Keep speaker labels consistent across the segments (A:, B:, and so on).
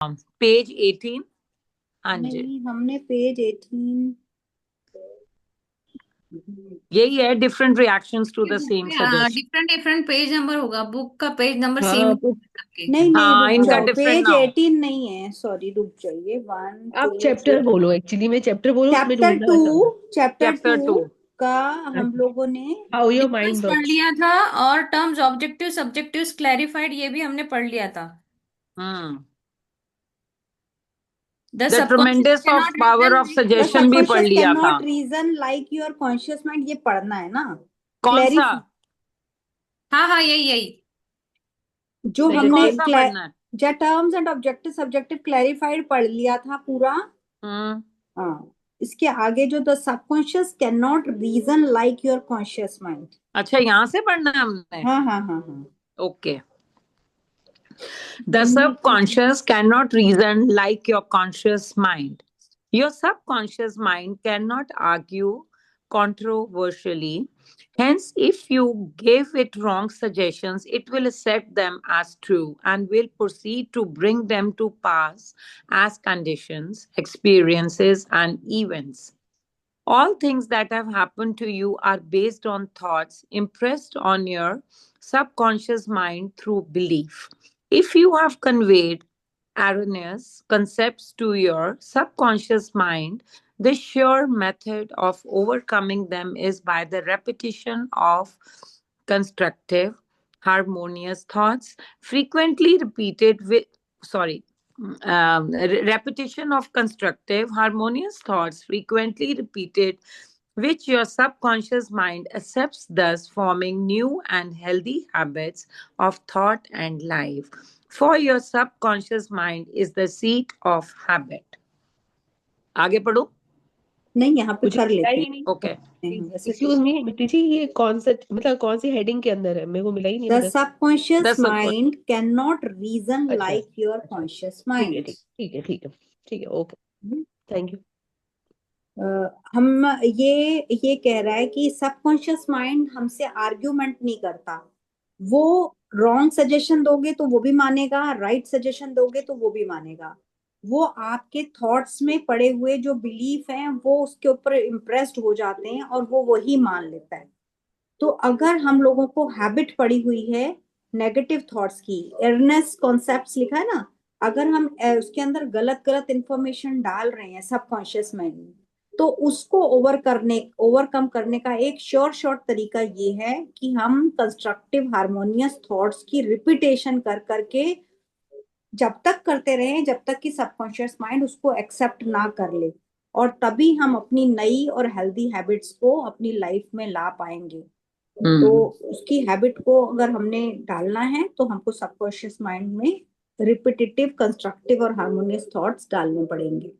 A: Page 18। हाँ जी,
B: नहीं, हमने पेज 18
A: यही है, different reactions to the
C: book
A: same
C: पे
A: suggestion.
C: Different different page number होगा, बुक का पेज नंबर सेम
D: हाँ
C: करके।
B: नहीं नहीं,
A: हाँ,
B: रुक
A: इनका
B: जाओ,
A: डिफरेंट
B: पेज
A: ना हो।
B: 18 नहीं है, सॉरी, रुक जाइए। वन
D: आप
B: टू
D: चैप्टर बोलो, एक्चुअली में चैप्टर बोलो, उसमें
B: चैप्टर
D: ढूंढना
B: टू,
D: आसान
B: चैप्टर
A: चैप्टर 2।
B: टू का
D: है।
B: हम लोगों ने
D: हाउ योर
C: सीक्वेंस
D: माइंड
C: पढ़
D: वर्क्स।
C: लिया था, और टर्म्स ऑब्जेक्टिव सब्जेक्टिव्स क्लैरिफाइड ये भी हमने पढ़ लिया था।
A: Hmm
C: the
A: the
C: subconscious
A: tremendous of
C: can not
A: power
C: reason
A: of
C: like
B: the
C: your
A: suggestion भी पढ़
B: सबकॉन्शियस कैन
A: लिया था।
B: Not reason like your conscious mind, ये पढ़ना है ना।
A: कौन सा?
B: क्लैरिफ
C: हाँ हाँ, यही यही।
B: जो
A: ये
B: हमने
A: कौन सा पढ़ना है?
B: जो terms and objective subjective clarified पढ़ लिया था पूरा।
A: हम्म
B: हाँ, इसके आगे जो the subconscious can not reason like your conscious mind.
A: अच्छा, यहाँ से पढ़ना है हमने।
B: हाँ हाँ हाँ हाँ।
A: Okay. The subconscious cannot reason like your conscious mind. Your subconscious mind cannot argue controversially. Hence, if you give it wrong suggestions, it will accept them as true and will proceed to bring them to pass as conditions, experiences, and events. All things that have happened to you are based on thoughts impressed on your subconscious mind through belief. If you have conveyed erroneous concepts to your subconscious mind, the sure method of overcoming them is by the repetition of constructive, harmonious thoughts, frequently repeated with, sorry, repetition of constructive, harmonious thoughts, frequently repeated, which your subconscious mind accepts, thus forming new and healthy habits of thought and life. For your subconscious mind is the seat of habit. आगे पढ़ो।
B: नहीं, यहाँ पे
D: मुझे
B: कर
D: मिला
B: लेते
D: ही नहीं।
B: हैं वैसे।
D: एक्सक्यूज मी मिट्टी जी, ये कौन सा, मतलब कौन सी हेडिंग के अंदर है? मेरे को मिला ही नहीं
B: द
D: अभी तक।
B: सबकॉन्शियस
A: दस सबको।
B: माइंड कैन नॉट रीजन
D: अच्छा
B: लाइक योर
D: अच्छा,
B: कॉन्शियस
D: ठीक है
B: माइंड।
D: ठीक ठीक है ठीक है ठीक है, ओके, थैंक यू।
B: हम ये कह रहा है कि सबकॉन्शियस माइंड हमसे आर्ग्यूमेंट नहीं करता। वो रॉन्ग सजेशन दोगे तो वो भी मानेगा, राइट सजेशन दोगे तो वो भी मानेगा। वो आपके थॉट्स में पड़े हुए जो बिलीफ हैं वो उसके ऊपर इम्प्रेस्ड हो जाते हैं और वो वही मान लेता है। तो अगर हम लोगों को हैबिट पड़ी हुई है नेगेटिव थॉट्स की, एरनेस कॉन्सेप्ट्स लिखा है ना, अगर हम उसके अंदर गलत गलत इंफॉर्मेशन डाल रहे हैं सबकॉन्शियस माइंड में, तो उसको ओवरकम करने का एक शॉर्ट तरीका ये है कि हम कंस्ट्रक्टिव हार्मोनियस थॉट्स की रिपीटेशन कर करके जब तक करते रहे जब तक कि सबकॉन्शियस माइंड उसको एक्सेप्ट ना कर ले, और तभी हम अपनी नई और हेल्दी हैबिट्स को अपनी लाइफ में ला पाएंगे। तो उसकी हैबिट को अगर हमने डालना है तो हमको सबकॉन्शियस माइंड में रिपीटेटिव कंस्ट्रक्टिव और हार्मोनियस थॉट्स डालने पड़ेंगे।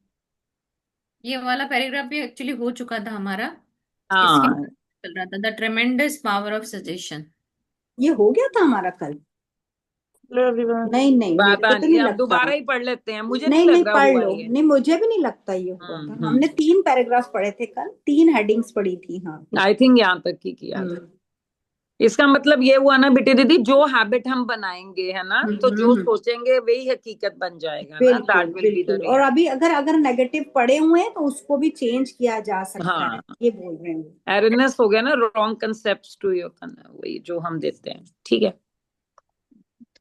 C: ये वाला पैराग्राफ भी एक्चुअली हो चुका था हमारा, इसके
A: हाँ,
C: चल रहा था द ट्रेमेंडस पावर ऑफ सजेशन।
B: ये हो गया था हमारा कल।
E: Hello everyone.
B: नहीं नहीं, मेरे को
A: पता
B: तो
A: नहीं,
B: नहीं
A: अब
B: लगता।
A: दोबारा ही पढ़ लेते हैं, मुझे नहीं
B: नहीं नहीं,
A: लग रहा
B: पढ़
A: हुआ
B: लो।
A: ये।
B: नहीं, मुझे भी नहीं लगता ये हुआ था। हमने 3 पैराग्राफ पढ़े थे कल, 3 हेडिंग्स पढ़ी थी। हाँ।
A: आई थिंक यहाँ तक ही किया था।
B: हम्म
A: इसका मतलब ये हुआ ना बेटी दीदी, जो हैबिट हम बनाएंगे है ना, तो जो
B: हम्म।
A: सोचेंगे वही हकीकत बन जाएगा ना,
B: बिल्कुल
A: दैट विल बी द
B: बिल्कुल। और
A: रियलिटी।
B: अभी अगर अगर नेगेटिव पड़े हुए हैं तो उसको भी चेंज किया जा सकता है,
A: हाँ,
B: ये बोल रहे हैं वो।
A: एरनेस हो गया ना, रॉन्ग कंसेप्ट टू योर, वही जो हम देते हैं। ठीक है।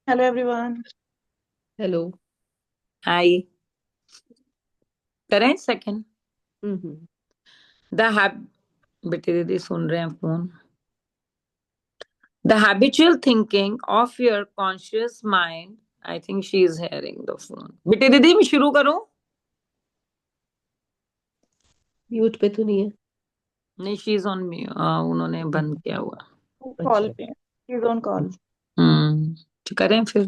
E: Hello everyone.
D: हेलो।
A: हाय, करें सेकंड।
D: हम्म।
A: द हैब बेटी दीदी सुन रहे हैं phone. The habitual thinking of your conscious mind. I think she is hearing the phone. बेटी दीदी मैं शुरू करूं?
D: म्यूट पे तो नहीं है?
A: नहीं, शी इज ऑन मी, उन्होंने बंद किया हुआ।
E: कॉल
D: अच्छा।
E: पे, इज ऑन कॉल।
A: तो करें फिर।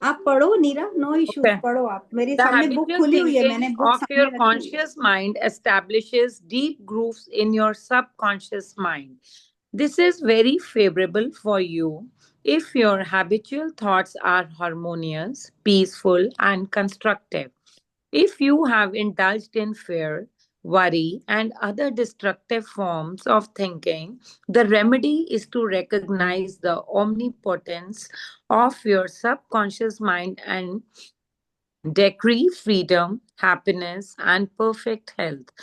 B: आप पढ़ो नीरा, नो इश्यूज,
A: Okay.
B: पढ़ो आप। मेरे
A: The
B: सामने बुक
A: habitual
B: खुली हुई है,
A: thinking
B: मैंने बुक
A: of your
B: सामने रखी हुई है।
A: conscious mind establishes deep grooves in your subconscious mind. This is very favorable for you if your habitual thoughts are harmonious, peaceful, and constructive. If you have indulged in fear, worry, and other destructive forms of thinking, the remedy is to recognize the omnipotence of your subconscious mind and decree freedom, happiness, and perfect health.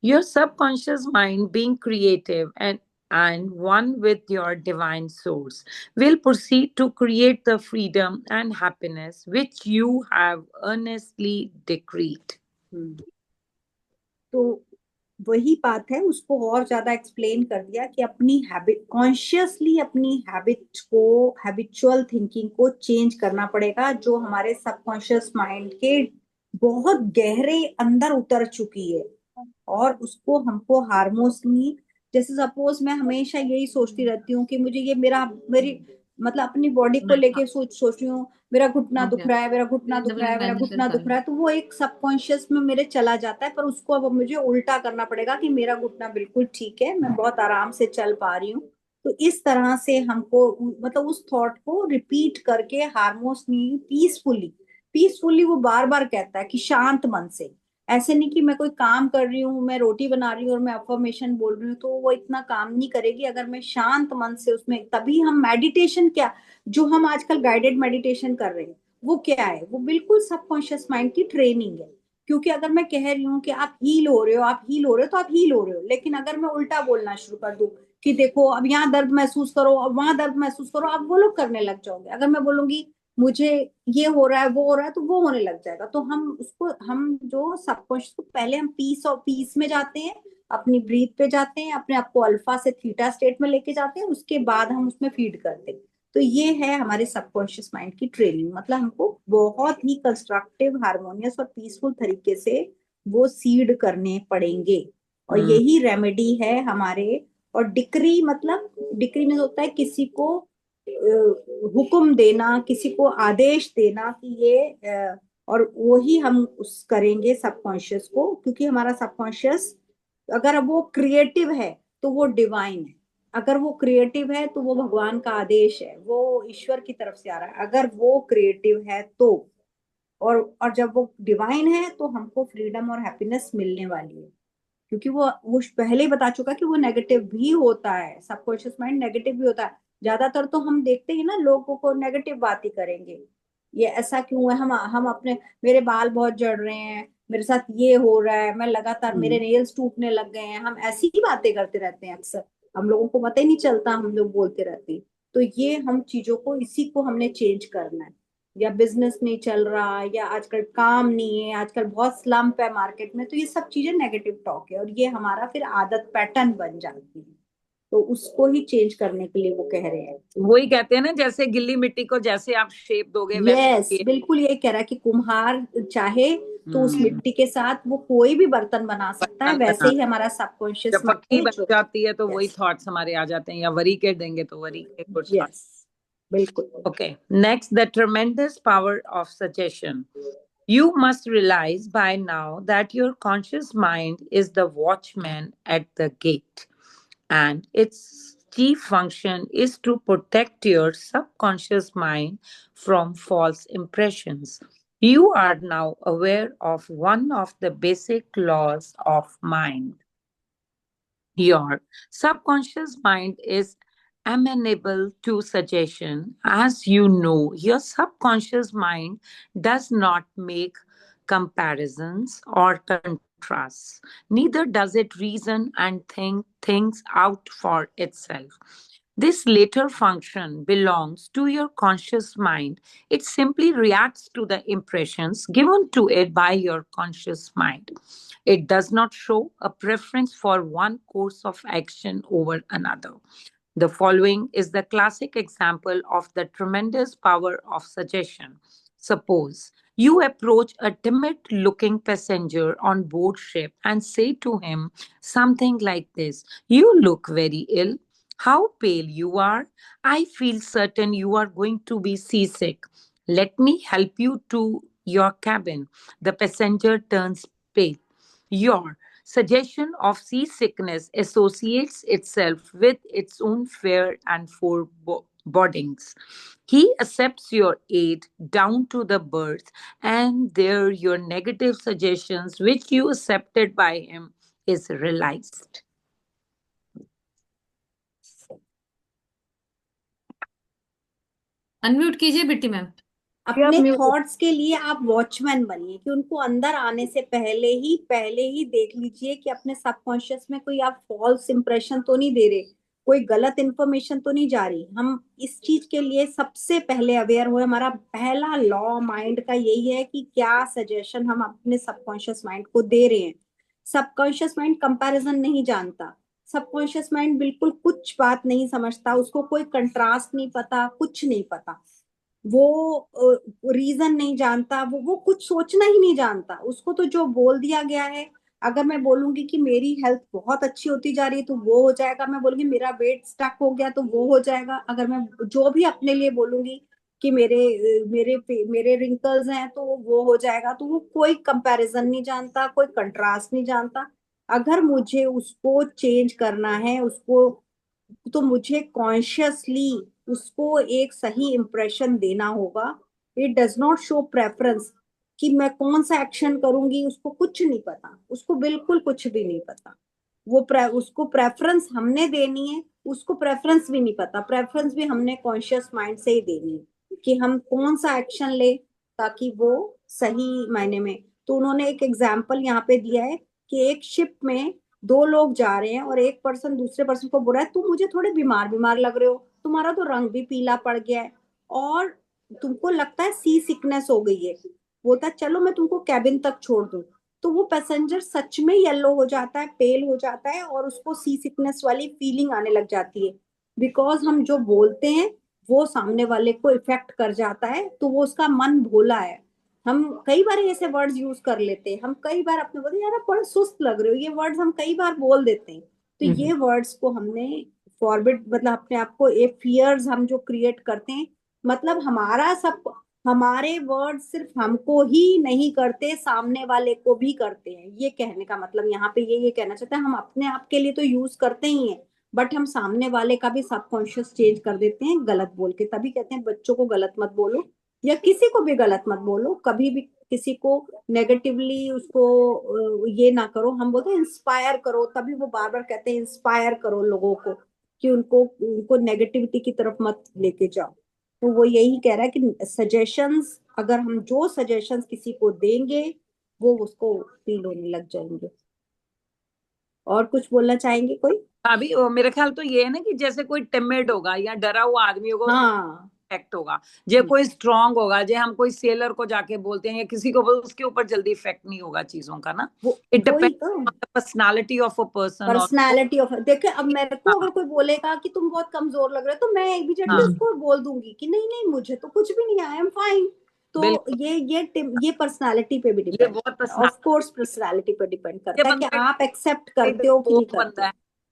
A: Your subconscious mind, being creative and one with your divine source, will proceed to create the freedom and happiness which you have earnestly decreed.
B: तो वही बात है, उसको और ज्यादा explain कर दिया कि अपनी हैबिट, कॉन्शियसली अपनी हैबिट को, हैबिचुअल थिंकिंग को चेंज करना पड़ेगा, जो हमारे सबकॉन्शियस माइंड के बहुत गहरे अंदर उतर चुकी है, और उसको हमको हार्मोनियसली, जैसे सपोज मैं हमेशा यही सोचती रहती हूँ कि मुझे ये मेरी मतलब अपनी बॉडी को लेके सोच रही हूँ, मेरा घुटना दुख रहा है, मेरा घुटना दुख रहा है, मेरा घुटना दुख रहा है, तो वो एक सबकॉन्शियस में मेरे चला जाता है। पर उसको अब मुझे उल्टा करना पड़ेगा कि मेरा घुटना बिल्कुल ठीक है, मैं बहुत आराम से चल पा रही हूँ। तो इस तरह से हमको मतलब उस थॉट को रिपीट करके हार्मोनियसली, पीसफुली वो बार बार कहता है कि शांत मन से। ऐसे नहीं कि मैं कोई काम कर रही हूँ, मैं रोटी बना रही हूँ और मैं अफर्मेशन बोल रही हूँ, तो वो इतना काम नहीं करेगी अगर मैं शांत मन से उसमें। तभी हम मेडिटेशन, क्या जो हम आजकल गाइडेड मेडिटेशन कर रहे हैं, वो क्या है? वो बिल्कुल सबकॉन्शियस माइंड की ट्रेनिंग है। क्योंकि अगर मैं कह रही हूँ कि आप हील हो रहे हो, आप हील हो रहे हो, तो आप हील हो रहे हो, लेकिन अगर मैं उल्टा बोलना शुरू कर दूं कि देखो अब यहाँ दर्द महसूस करो, अब वहां दर्द महसूस करो, आप वो लोग करने लग जाओगे। अगर मैं बोलूंगी मुझे ये हो रहा है, वो हो रहा है, तो वो होने लग जाएगा। तो हम जो सबकॉन्शियस को पहले हम पीस में जाते हैं, अपनी ब्रीथ पे जाते हैं, अपने आप को अल्फा से थीटा स्टेट में लेके जाते हैं, उसके बाद हम उसमें फीड करते हैं। तो ये है हमारे सबकॉन्शियस माइंड की ट्रेनिंग। मतलब हमको बहुत ही कंस्ट्रक्टिव, हार्मोनियस और पीसफुल तरीके से वो सीड करने पड़ेंगे, और यही रेमेडी है हमारे। और डिक्री, मतलब डिक्री में होता है किसी को हुक्म देना, किसी को आदेश देना कि ये और वही हम उस करेंगे सबकॉन्शियस को, क्योंकि हमारा सबकॉन्शियस अगर वो क्रिएटिव है तो वो डिवाइन है, अगर वो क्रिएटिव है तो वो भगवान का आदेश है, वो ईश्वर की तरफ से आ रहा है, अगर वो क्रिएटिव है तो। और जब वो डिवाइन है तो हमको फ्रीडम और हैप्पीनेस मिलने वाली है, क्योंकि वो पहले ही बता चुका कि वो नेगेटिव भी होता है, सबकॉन्शियस माइंड नेगेटिव भी होता है। ज्यादातर तो हम देखते हैं ना, लोगों को नेगेटिव बात ही करेंगे, ये ऐसा क्यों है, हम अपने, मेरे बाल बहुत झड़ रहे हैं, मेरे साथ ये हो रहा है, मैं लगातार, मेरे नेल्स टूटने लग गए हैं, हम ऐसी ही बातें करते रहते हैं अक्सर, हम लोगों को पता ही नहीं चलता, हम लोग बोलते रहते हैं। तो ये हम चीजों को, इसी को हमने चेंज करना है। या बिजनेस नहीं चल रहा, या आजकल काम नहीं है, आजकल बहुत स्लम्प है मार्केट में, तो ये सब चीजें नेगेटिव टॉक है, और ये हमारा फिर आदत, पैटर्न बन जाती है। तो उसको ही चेंज करने के लिए वो कह रहे हैं।
A: वही कहते हैं ना, जैसे गिल्ली मिट्टी को जैसे आप शेप दोगे
B: यस, बिल्कुल ये कह रहा है कि कुम्हार चाहे तो उस मिट्टी के साथ वो कोई भी बर्तन बना सकता है, वैसे ही हमारा सबकॉन्शियस
A: जब पक्की
B: माइंड
A: बन जाती है तो वही थॉट्स हमारे आ जाते हैं, या वरी के देंगे तो वरी के कुछ।
B: यस, बिल्कुल।
A: Okay, next, the tremendous power of suggestion. You must realize by now that your conscious mind is the watchman at the gate, and its chief function is to protect your subconscious mind from false impressions. You are now aware of one of the basic laws of mind. Your subconscious mind is amenable to suggestion. As you know, your subconscious mind does not make comparisons or contrasts. Neither does it reason and think things out for itself. This later function belongs to your conscious mind. It simply reacts to the impressions given to it by your conscious mind. It does not show a preference for one course of action over another. The following is the classic example of the tremendous power of suggestion. Suppose you approach a timid looking passenger on board ship and say to him something like this: "You look very ill. How pale you are. I feel certain you are going to be seasick. Let me help you to your cabin." The passenger turns pale. Your suggestion of seasickness associates itself with its own fear and forebodings. He accepts your aid down to the berth, and there your negative suggestions, which you accepted by him, is realized.
C: Unmute कीजिए बिट्टी ma'am.
B: अपने thoughts के लिए आप watchman बनिए कि उनको अंदर आने से पहले ही देख लीजिए कि अपने सबकॉन्शियस में कोई आप फॉल्स इंप्रेशन तो नहीं दे रहे, कोई गलत इंफॉर्मेशन तो नहीं जा रही। हम इस चीज के लिए सबसे पहले अवेयर हुए। हमारा पहला लॉ माइंड का यही है कि क्या सजेशन हम अपने सबकॉन्शियस माइंड को दे रहे हैं। सबकॉन्शियस माइंड कंपैरिजन नहीं जानता, सबकॉन्शियस माइंड बिल्कुल कुछ बात नहीं समझता, उसको कोई कंट्रास्ट नहीं पता, कुछ नहीं पता, वो रीजन नहीं जानता, वो कुछ सोचना ही नहीं जानता। उसको तो जो बोल दिया गया है, अगर मैं बोलूंगी कि मेरी हेल्थ बहुत अच्छी होती जा रही है तो वो हो जाएगा, मैं बोलूंगी मेरा वेट स्टक हो गया तो वो हो जाएगा, अगर मैं जो भी अपने लिए बोलूंगी कि मेरे मेरे रिंकल्स हैं तो वो हो जाएगा, तो वो कोई कंपैरिजन नहीं जानता, कोई कंट्रास्ट नहीं जानता। अगर मुझे उसको चेंज करना है, उसको तो मुझे कॉन्शियसली उसको एक सही इंप्रेशन देना होगा। It does not show preference कि मैं कौन सा एक्शन करूंगी, उसको कुछ नहीं पता, उसको बिल्कुल कुछ भी नहीं पता। उसको प्रेफरेंस हमने देनी है, उसको प्रेफरेंस भी नहीं पता। प्रेफरेंस भी हमने कॉन्शियस माइंड से ही देनी है कि हम कौन सा एक्शन ले ताकि वो सही मायने में। तो उन्होंने एक एग्जाम्पल यहाँ पे दिया है कि एक शिप में दो लोग जा रहे हैं और एक पर्सन दूसरे पर्सन को बोल रहा है तुम मुझे थोड़े बीमार बीमार लग रहे हो, तुम्हारा तो रंग भी पीला पड़ गया है और तुमको लगता है सी सिकनेस हो गई है। बोलता है चलो मैं तुमको कैबिन तक छोड़ दूं। तो वो पैसेंजर सच में येलो हो जाता है, पेल हो जाता है और उसको सी सिकनेस वाली फीलिंग आने लग जाती है। बिकॉज हम जो बोलते हैं वो सामने वाले को इफेक्ट कर जाता है, तो वो उसका मन भोला है। हम कई बार ऐसे वर्ड्स यूज कर लेते हैं, हम कई बार अपने बोलते यार आप बड़े सुस्त लग रहे हो, ये वर्ड्स हम कई बार बोल देते हैं। तो ये वर्ड्स को हमने फॉरबिड, मतलब अपने आप को एक फियर्स हम जो क्रिएट करते हैं, मतलब हमारे वर्ड सिर्फ हमको ही नहीं करते, सामने वाले को भी करते हैं। ये कहने का मतलब यहाँ पे ये कहना चाहते हैं, हम अपने आप के लिए तो यूज करते ही हैं, बट हम सामने वाले का भी सबकॉन्शियस चेंज कर देते हैं गलत बोल के। तभी कहते हैं बच्चों को गलत मत बोलो या किसी को भी गलत मत बोलो, कभी भी किसी को नेगेटिवली उसको ये ना करो। हम बोलते हैं इंस्पायर करो, तभी वो बार बार कहते हैं इंस्पायर करो लोगों को कि उनको नेगेटिविटी की तरफ मत लेके जाओ। तो वो यही कह रहा है कि सजेशंस, अगर हम जो सजेशंस किसी को देंगे वो उसको फील होने लग जाएंगे। और कुछ बोलना चाहेंगे कोई?
A: अभी मेरे ख्याल तो ये है ना कि जैसे कोई टिमिड होगा या डरा हुआ आदमी होगा,
B: हाँ,
A: इफेक्ट होगा। जे कोई स्ट्रांग होगा, जे हम कोई सेलर को जाके बोलते हैं या किसी को उसके ऊपर जल्दी इफेक्ट नहीं होगा चीजों का ना। It depends on the personality of a person.
B: Personality of, देखिए अब मेरे को अगर कोई बोलेगा कि तुम बहुत कमजोर लग रहे हो तो मैं इमीडिएटली उसको बोल दूंगी कि नहीं नहीं मुझे तो कुछ भी नहीं है, आई एम फाइन। तो ये पर्सनालिटी पे भी डिपेंड, ऑफ कोर्स पर्सनालिटी पे डिपेंड करता है कि आप एक्सेप्ट करते हो कि नहीं करते।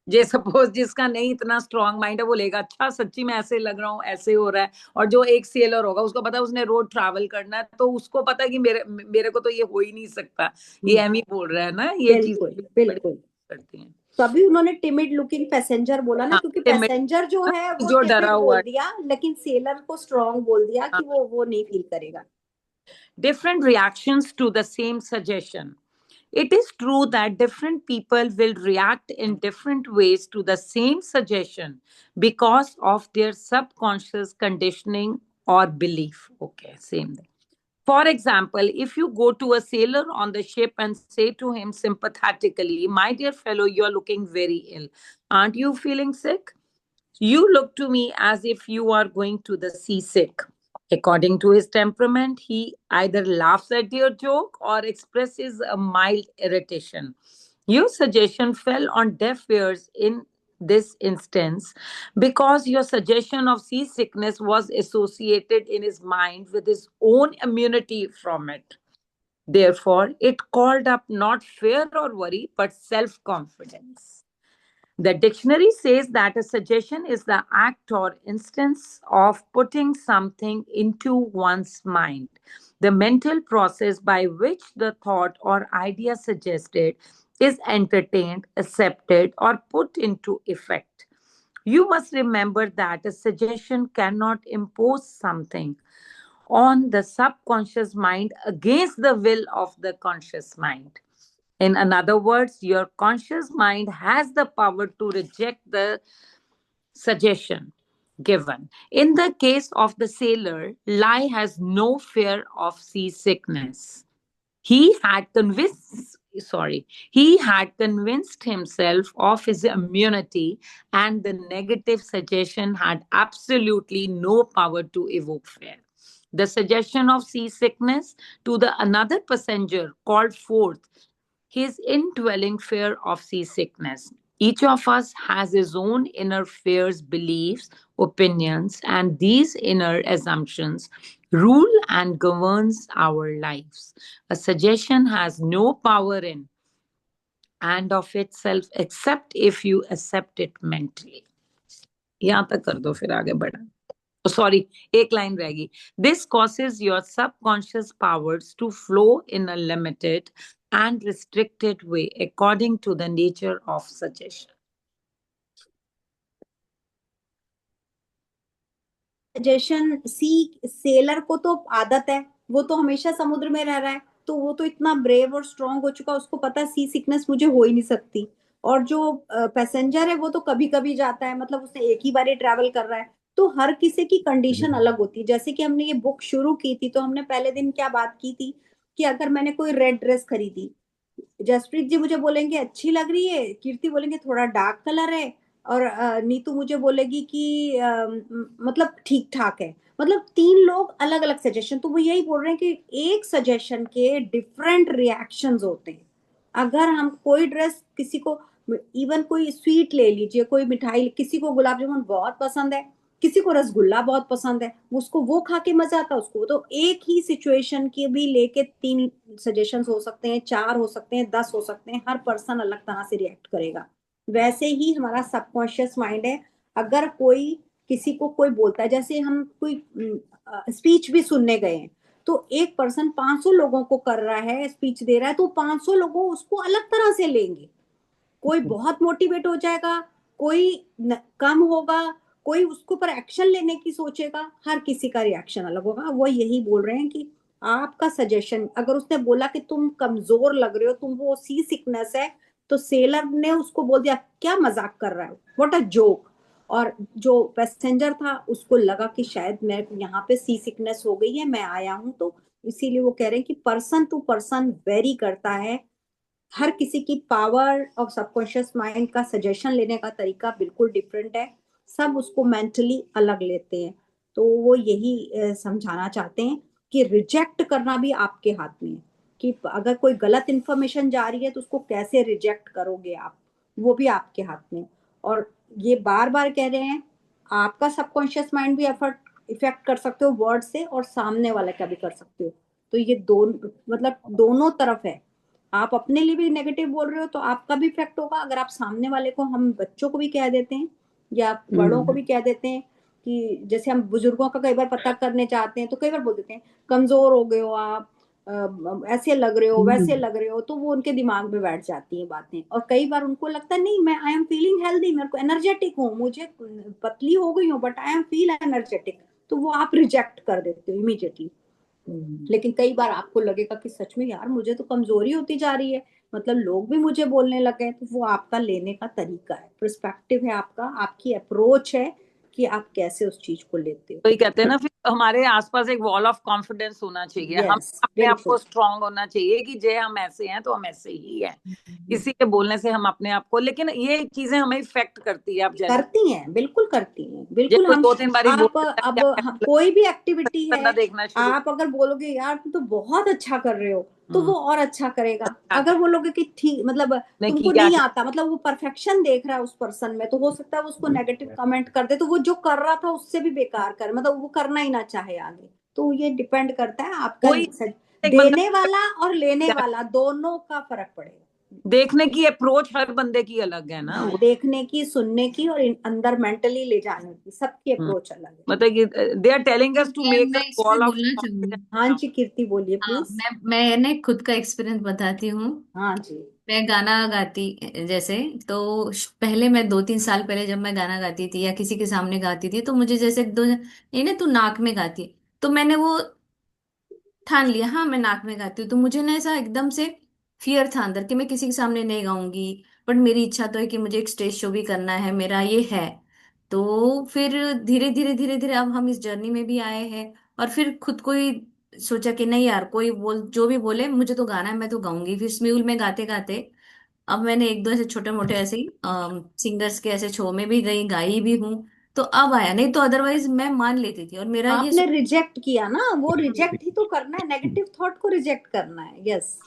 A: जे सपोज जिसका नहीं इतना स्ट्रांग माइंड है, वो लेगा अच्छा सच्ची में ऐसे लग रहा हूँ, ऐसे हो रहा है। और जो एक सेलर होगा उसको पता है उसने रोड ट्रैवल करना है, तो उसको पता है कि मेरे को तो ये हो ही नहीं सकता, ये एम ही बोल रहा है ना। ये चीज
B: बिल्कुल
A: करती है।
B: तो अभी उन्होंने टिमिड लुकिंग पैसेंजर बोला ना, क्योंकि पैसेंजर जो है वो
A: जो डरा हुआ
B: बोल दिया, लेकिन सेलर को स्ट्रांग बोल दिया कि वो नहीं फील करेगा।
A: Different reactions to the same suggestion. It is true that different people will react in different ways to the same suggestion because of their subconscious conditioning or belief. Okay, same thing. For example, if you go to a sailor on the ship and say to him sympathetically, my dear fellow, you are looking very ill. Aren't you feeling sick? You look to me as if you are going to the sea sick. According to his temperament, he either laughs at your joke or expresses a mild irritation. Your suggestion fell on deaf ears in this instance because your suggestion of seasickness was associated in his mind with his own immunity from it. Therefore, it called up not fear or worry, but self confidence. The dictionary says that a suggestion is the act or instance of putting something into one's mind, the mental process by which the thought or idea suggested is entertained, accepted, or put into effect. You must remember that a suggestion cannot impose something on the subconscious mind against the will of the conscious mind. In other words, your conscious mind has the power to reject the suggestion given. In the case of the sailor, Lai has no fear of seasickness. He had convinced himself of his immunity, and the negative suggestion had absolutely no power to evoke fear. The suggestion of seasickness to the another passenger called forth his indwelling fear of seasickness. Each of us has his own inner fears, beliefs, opinions, and these inner assumptions rule and governs our lives. A suggestion has no power in and of itself except if you accept it mentally. यहाँ तक कर दो फिर आगे बढ़ा. Sorry, एक line रहेगी. This causes your subconscious powers to flow in a limited and restricted way according to the nature of suggestion.
B: Suggestion सी सेलर को तो आदत है, वो तो हमेशा समुद्र में रह रहा है, तो वो तो इतना ब्रेव और स्ट्रांग हो चुका, उसको पता सी सिकनेस मुझे हो ही नहीं सकती. और जो पैसेंजर है वो तो कभी कभी जाता है, मतलब उसने एक ही बार ट्रैवल कर रहा है. तो हर किसी की कंडीशन अलग होती है. जैसे कि हमने ये बुक शुरू की थी तो हमने पहले दिन क्या बात की थी कि अगर मैंने कोई रेड ड्रेस खरीदी, जसप्रीत जी मुझे बोलेंगे अच्छी लग रही है, कीर्ति बोलेंगे थोड़ा डार्क कलर है, और नीतू मुझे बोलेगी कि मतलब ठीक ठाक है. मतलब 3 लोग अलग अलग सजेशन. तो वो यही बोल रहे हैं कि एक सजेशन के डिफरेंट रिएक्शंस होते हैं. अगर हम कोई ड्रेस किसी को, इवन कोई स्वीट ले लीजिए, कोई मिठाई, किसी को गुलाब जामुन बहुत पसंद है, किसी को रसगुल्ला बहुत पसंद है, उसको वो खा के मजा आता है उसको. तो एक ही सिचुएशन के भी लेके 3 सजेशंस हो सकते हैं, 4 हो सकते हैं, 10 हो सकते हैं. हर पर्सन अलग तरह से रिएक्ट करेगा. वैसे ही हमारा सबकॉन्शियस माइंड है. अगर कोई किसी को कोई बोलता है, जैसे हम कोई स्पीच भी सुनने गए हैं, तो एक पर्सन 500 लोगों को कर रहा है, स्पीच दे रहा है, तो 500 लोगों उसको अलग तरह से लेंगे. कोई बहुत मोटिवेट हो जाएगा, कोई कम होगा, कोई उसके ऊपर एक्शन लेने की सोचेगा. हर किसी का रिएक्शन अलग होगा. वो यही बोल रहे हैं कि आपका सजेशन, अगर उसने बोला कि तुम कमजोर लग रहे हो, तुम वो सी सिकनेस है, तो सेलर ने उसको बोल दिया क्या मजाक कर रहा है, व्हाट अ जोक. और जो पैसेंजर था उसको लगा कि शायद मैं यहाँ पे सी सिकनेस हो गई है, मैं आया हूं. तो इसीलिए वो कह रहे हैं कि पर्सन टू पर्सन वेरी करता है. हर किसी की पावर ऑफ सबकॉन्शियस माइंड का सजेशन लेने का तरीका बिल्कुल डिफरेंट है. सब उसको मेंटली अलग लेते हैं. तो वो यही समझाना चाहते हैं कि रिजेक्ट करना भी आपके हाथ में है. कि अगर कोई गलत इंफॉर्मेशन जा रही है तो उसको कैसे रिजेक्ट करोगे आप, वो भी आपके हाथ में. और ये बार बार कह रहे हैं आपका सबकॉन्शियस माइंड भी इफेक्ट कर सकते हो वर्ड से, और सामने वाले का भी कर सकते हो. तो ये मतलब दोनों तरफ है. आप अपने लिए भी नेगेटिव बोल रहे हो तो आपका भी इफेक्ट होगा. अगर आप सामने वाले को, हम बच्चों को भी कह देते हैं या बड़ों को भी कह देते हैं कि जैसे हम बुजुर्गों का कई बार पता करने चाहते हैं तो कई बार बोल देते हैं कमजोर हो गए हो आप, ऐसे लग रहे हो, वैसे लग रहे हो. तो वो उनके दिमाग में बैठ जाती हैं बातें. और कई बार उनको लगता है नहीं, मैं आई एम फीलिंग हेल्दी, मेरे को एनर्जेटिक हूँ, मुझे पतली हो गई हूँ but I am feel energetic. तो वो आप रिजेक्ट कर देते हो इमीडिएटली. लेकिन कई बार आपको लगेगा कि सच में यार मुझे तो कमजोरी होती जा रही है, मतलब लोग भी मुझे बोलने लगे. तो वो आपका लेने का तरीका है, पर्सपेक्टिव है आपका, आपकी अप्रोच है कि आप कैसे उस चीज को लेते हो.
A: तो ये कहते हैं ना, फिर हमारे आसपास एक वॉल ऑफ कॉन्फिडेंस होना चाहिए. हम
B: Yes,
A: अपने आप को
B: बिल्कुल.
A: स्ट्रांग होना चाहिए कि जे हम ऐसे हैं तो हम ऐसे ही हैं. किसी के बोलने से हम अपने आप को, लेकिन ये चीजें हमें इफेक्ट करती है. आप जैसे
B: करती हैं, बिल्कुल करती हैं,
A: जे
B: बिल्कुल.
A: कोई
B: हम
A: 2-3 बारी
B: आप
A: बोल देता है कि
B: अब
A: आपने मतलब
B: कोई भी एक्टिविटी
A: बंदा
B: है,
A: देखना शुरू
B: आप अगर बोलोगे यार तुम तो बहुत अच्छा कर रहे हो, तो
A: हम्म,
B: वो और अच्छा करेगा.
A: अच्छा
B: अगर
A: कर
B: बोलोगे कि ठीक, मतलब
A: ने
B: तुमको
A: की क्या
B: नहीं आता, मतलब वो परफेक्शन देख रहा है उस पर्सन में, तो हो सकता है वो उसको नेगेटिव कमेंट कर दे, तो वो जो कर रहा था उससे भी बेकार कर, मतलब वो करना ही ना चाहे आगे. तो ये डिपेंड करता है आपका
A: कोई एक बंदा
B: देने वाला और लेने वाला दोनों का फर्क पड़ेगा.
A: देखने की अप्रोच हर बंदे की अलग है ना.
B: हाँ, देखने की, सुनने की और अंदर मेंटली ले जाने की, सबकी अप्रोच अलग है.
A: मतलब कि they are telling us to make
C: मैं
A: अ
C: इसमें
A: वॉल ऑफ
C: बोलना चाहूंगी.
A: कॉन्फिडेंस.
B: हाँ जी कीर्ति बोलिए
C: हाँ,
B: प्लीज.
C: मैंने खुद का एक्सपीरियंस बताती हूँ.
B: हाँ जी.
C: मैं गाना गाती, जैसे, तो पहले मैं 2-3 साल पहले जब मैं गाना गाती थी या किसी के सामने गाती थी, तो मुझे जैसे दो, नहीं ना तू नाक में गाती है, तो मैंने वो ठान लिया हाँ मैं नाक में गाती हूँ. तो मुझे ना ऐसा एकदम से फियर था अंदर कि मैं किसी के सामने नहीं गाऊंगी, बट मेरी इच्छा तो है कि मुझे एक स्टेज शो भी करना है, मेरा ये है। तो फिर धीरे धीरे धीरे धीरे अब हम इस जर्नी में भी आए हैं, और फिर खुद को ही सोचा कि नहीं यार, कोई बोल जो भी बोले, मुझे तो गाना है, मैं तो गाऊंगी। फिर स्म्यूल में गाते गाते अब मैंने एक दो ऐसे छोटे मोटे ऐसे ही सिंगर्स के ऐसे शो में भी गई, गाई भी हूँ। तो अब आया, नहीं तो अदरवाइज मैं मान लेती थी, और मेरा ये
B: आपने रिजेक्ट किया ना, वो रिजेक्ट ही तो करना है, नेगेटिव थॉट को रिजेक्ट करना है। यस,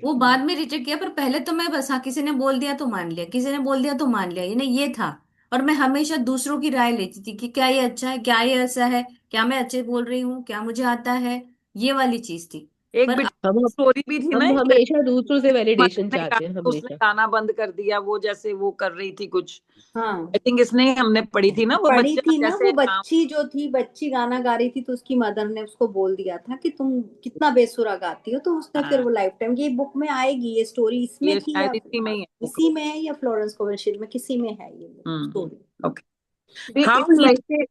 C: वो बाद में रिजेक्ट किया, पर पहले तो मैं बस हाँ, किसी ने बोल दिया तो मान लिया, किसी ने बोल दिया तो मान लिया, ये नहीं ये था। और मैं हमेशा दूसरों की राय लेती थी कि क्या ये अच्छा है, क्या ये ऐसा है, क्या मैं अच्छे बोल रही हूँ, क्या मुझे आता है, ये वाली चीज थी।
A: एक
C: पर
A: बिट
D: हम
A: स्टोरी भी थी ना,
D: हम
A: एक
D: हमेशा दूसरों से वैलिडेशन
A: ने
D: चाहते हैं,
A: गाना, उसने
D: हमेशा।
A: गाना बंद कर दिया, वो जैसे वो कर रही थी कुछ,
B: हाँ,
A: आई थिंक इसने हमने पढ़ी थी ना, वो
B: पढ़ी
A: बच्चा
B: थी ना,
A: जैसे
B: वो बच्ची जो थी, बच्ची गाना गा रही थी, तो उसकी मदर ने उसको बोल दिया था कि तुम कितना बेसुरा गाती हो। तो उसने फिर
A: हाँ,
B: वो लाइफ टाइम, ये बुक में आएगी ये स्टोरी, इसमें
A: ये
B: थी या
A: शायद इसी में ही है बुक।
B: इसी में है या फ्लोरेंस कोवेनशील्ड में, किसी में है ये story.
A: Okay, how
E: It's
A: he,
E: like a,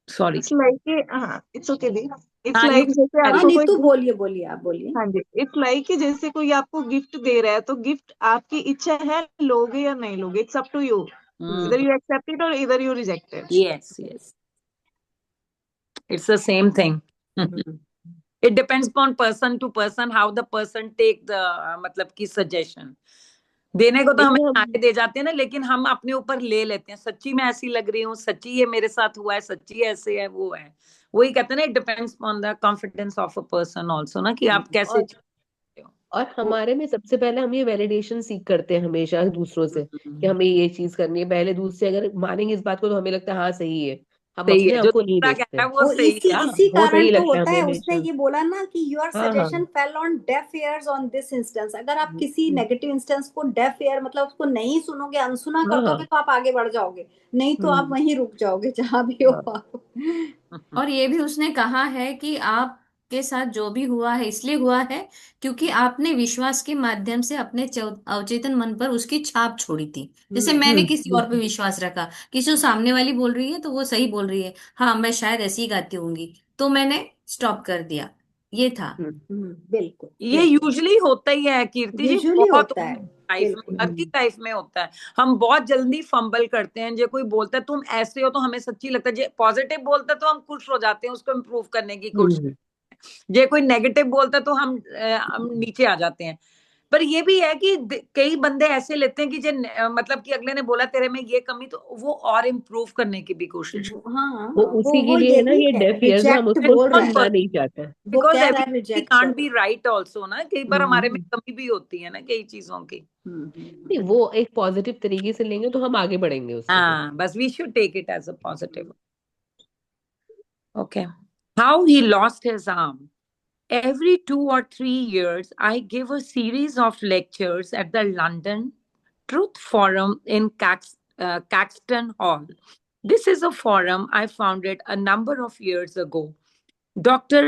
A: sorry,
E: it's like a, हाँ, it's okay दी। It's
A: हाँ यू
E: like जैसे
B: हाँ
E: आपको कोई
B: नीतू,
E: gift,
B: बोलिए बोलिए, आप बोलिए।
E: हाँ जी, इट्स लाइक कि जैसे कोई आपको गिफ्ट दे रहा है, तो गिफ्ट आपकी इच्छा है, लोगे या नहीं लोगे, इट्स अप टू यू, इधर यू एक्सेप्ट इट और इधर you reject it.
A: Yes yes, it's the same thing.
B: Hmm,
A: It depends upon person to person how the person take the मतलब की सजेशन। देने को तो हमें
D: देखिए हम
A: सारे दे जाते हैं ना, लेकिन हम अपने ऊपर ले लेते हैं, सच्ची मैं ऐसी लग रही हूँ, सच्ची ये मेरे साथ हुआ है, सच्ची ऐसे है वो है। वही कहते हैं ना, it depends on the confidence of a person also ना, कि आप कैसे
D: और
A: चलते हो।
D: हमारे में सबसे पहले हम ये वैलिडेशन सीख करते हैं हमेशा दूसरों से कि हमें ये चीज करनी है। पहले दूसरे अगर मानेंगे इस बात को तो हमें लगता है हाँ सही है, हम
A: सही
D: अपने
A: है,
D: आप
A: जो
D: को नहीं
A: दूसरा कह
D: देखते।
A: रहा है वो
B: वो
A: सही
B: इसी
A: है।
D: हाँ,
B: इसी
D: वो
B: कारण
D: सही
B: तो
D: लगता है
B: होता
D: हमें
B: है, उसने
D: हमेशा।
B: ये बोला ना कि योर
D: हाँ हाँ
B: suggestion fell on def years on this instance. अगर आप किसी नेगेटिव इंस्टेंस को डेफ ईयर मतलब उसको नहीं सुनोगे, अनसुना कर
D: हाँ
B: दोगे,
D: हाँ
B: तो आप आगे बढ़ जाओगे, नहीं तो आप वहीं रुक जाओगे जहां भी हो
D: हाँ
B: आप।
C: और ये भी उसने कहा है कि आपके साथ जो भी हुआ है इसलिए हुआ है क्योंकि आपने विश्वास के माध्यम से अपने अवचेतन मन पर उसकी छाप छोड़ी थी। जैसे मैंने किसी और पे विश्वास रखा, किसी जो सामने वाली बोल रही है तो वो सही बोल रही है, हाँ मैं शायद ऐसी ही गाती होंगी, तो मैंने स्टॉप कर दिया। ये था।
B: बिल्कुल
A: ये
B: बिल्कुल,
A: यूजुअली होता ही है कीर्ति जी,
B: यूजुअली
A: बहुत
B: होता है,
A: लाइफ में,
B: बिल्कुल।
A: हर की लाइफ में होता है। हम बहुत जल्दी फंबल करते हैं, जो कोई बोलता है तुम ऐसे हो, तो हमें सच्ची लगता है, जो पॉजिटिव बोलता है तो हम खुश हो जाते हैं, उसको इम्प्रूव करने की कोशिश। जो कोई नेगेटिव बोलता है तो हम नीचे आ जाते हैं। पर ये भी है कि कई बंदे ऐसे लेते हैं कि मतलब कि अगले ने बोला तेरे में ये कमी, तो वो और इम्प्रूव करने की भी कोशिश।
B: हाँ,
D: वो उसी के
B: वो
D: लिए है ना,
B: यही
D: ये
B: है,
D: डेफ ईयर्स है, हम
B: रिजेक्ट
D: उसको
B: बोल रहा है,
D: सुनना नहीं चाहते।
B: वो
A: बिकॉज
B: कह रहा है
A: everybody
B: rejection.
A: Can't be right also ना, कई बार हमारे में कमी भी होती है ना कई चीजों की।
D: नहीं, वो एक पॉजिटिव तरीके से लेंगे तो हम आगे बढ़ेंगे उससे फिर।
A: हाँ, बस we should take it as a positive. Okay. How he lost his arm. Every 2 or 3 years, I give a series of lectures at the London Truth Forum in Caxton Hall. This is a forum I founded a number of years ago. Dr.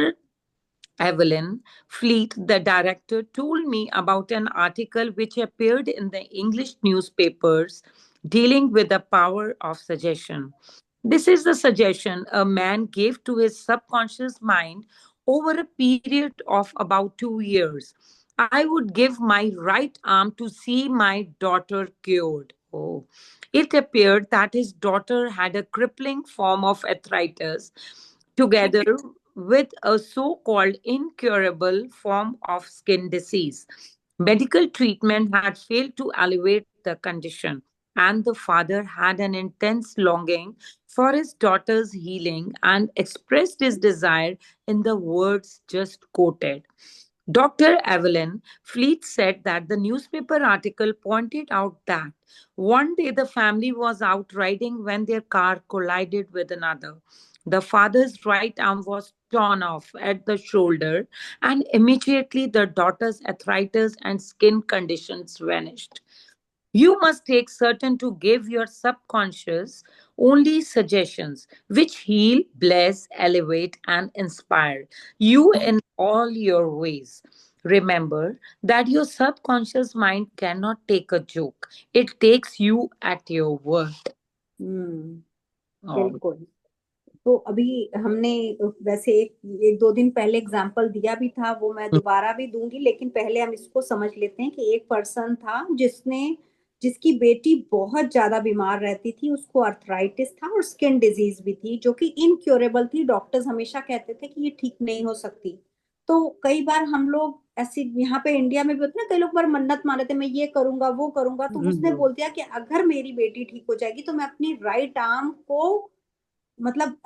A: Evelyn Fleet, the director, told me about an article which appeared in the English newspapers dealing with the power of suggestion. This is the suggestion a man gave to his subconscious mind over a period of about 2 years. I would give my right arm to see my daughter cured. Oh. It appeared that his daughter had a crippling form of arthritis, together with a so called incurable form of skin disease. Medical treatment had failed to alleviate the condition, and the father had an intense longing for his daughter's healing and expressed his desire in the words just quoted. Dr. Evelyn Fleet said that the newspaper article pointed out that one day the family was out riding when their car collided with another. The father's right arm was torn off at the shoulder, and immediately the daughter's arthritis and skin conditions vanished. You must take certain to give your subconscious only suggestions which heal, bless, elevate, and inspire you in all your ways. Remember that your subconscious mind cannot take a joke, it takes you at your word.
B: Hmm,
A: Oh,
B: बिल्कुल। तो अभी हमने वैसे एक दो दिन पहले example दिया भी था, वो मैं दोबारा भी दूंगी, लेकिन पहले हम इसको समझ लेते हैं कि एक पर्सन था जिसकी बेटी बहुत ज्यादा बीमार रहती थी, उसको अर्थराइटिस था और स्किन डिजीज भी थी जो कि इनक्योरेबल थी। डॉक्टर्स हमेशा कहते थे कि ये ठीक नहीं हो सकती। तो कई बार हम लोग ऐसे यहाँ पे इंडिया में भी होते ना, कई लोग बार मन्नत माने थे, मैं ये करूंगा वो करूंगा। तो उसने बोल दिया कि अगर मेरी बेटी ठीक हो जाएगी तो मैं अपनी राइट आर्म को, मतलब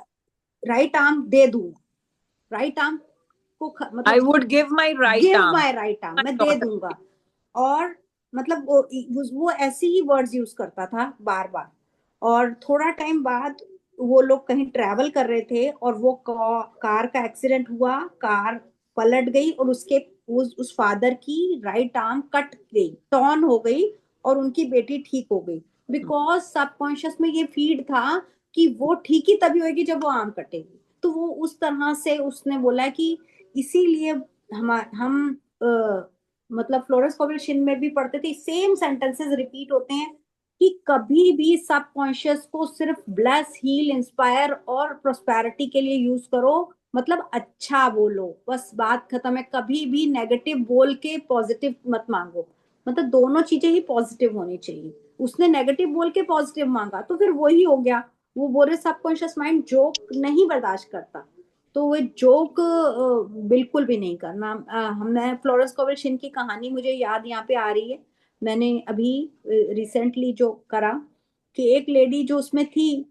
B: राइट आर्म दे दूंगा, राइट आर्म को
A: I
B: मतलब
A: would give my right
B: give
A: arm
B: my right arm,
A: my
B: मैं दे
A: daughter.
B: दूंगा। और मतलब वो ऐसे ही वर्ड्स यूज करता था बार बार। और थोड़ा टाइम बाद वो लोग कहीं ट्रैवल कर रहे थे और वो कार का एक्सीडेंट हुआ, कार पलट गई और उस फादर की राइट आर्म कट गई, टॉर्न हो गई और उनकी बेटी ठीक हो गई। बिकॉज सबकॉन्शियस में ये फीड था कि वो ठीक ही तभी होगी जब वो आर्म कटेगी। तो वो उस तरह से उसने बोला कि इसीलिए हम मतलब फ्लोरेंस कॉवलशिन में भी पढ़ते थे, सेम सेंटेंसेस रिपीट होते हैं कि कभी भी सबकॉन्शियस को सिर्फ ब्लेस, हील, इंस्पायर और प्रोस्पेरिटी के लिए यूज करो। मतलब अच्छा बोलो, बस बात खत्म है। कभी भी नेगेटिव बोल के पॉजिटिव मत मांगो। मतलब दोनों चीजें ही पॉजिटिव होनी चाहिए। उसने नेगेटिव बोल के पॉजिटिव मांगा तो फिर वही हो गया। वो बोले सबकॉन्शियस माइंड जोक नहीं बर्दाश्त करता, तो वो जोक बिल्कुल भी नहीं करना। मैं फ्लोरेंस कॉवलशिन की कहानी मुझे याद यहाँ पे आ रही है। मैंने अभी रिसेंटली जो करा कि एक लेडी जो उसमें थी,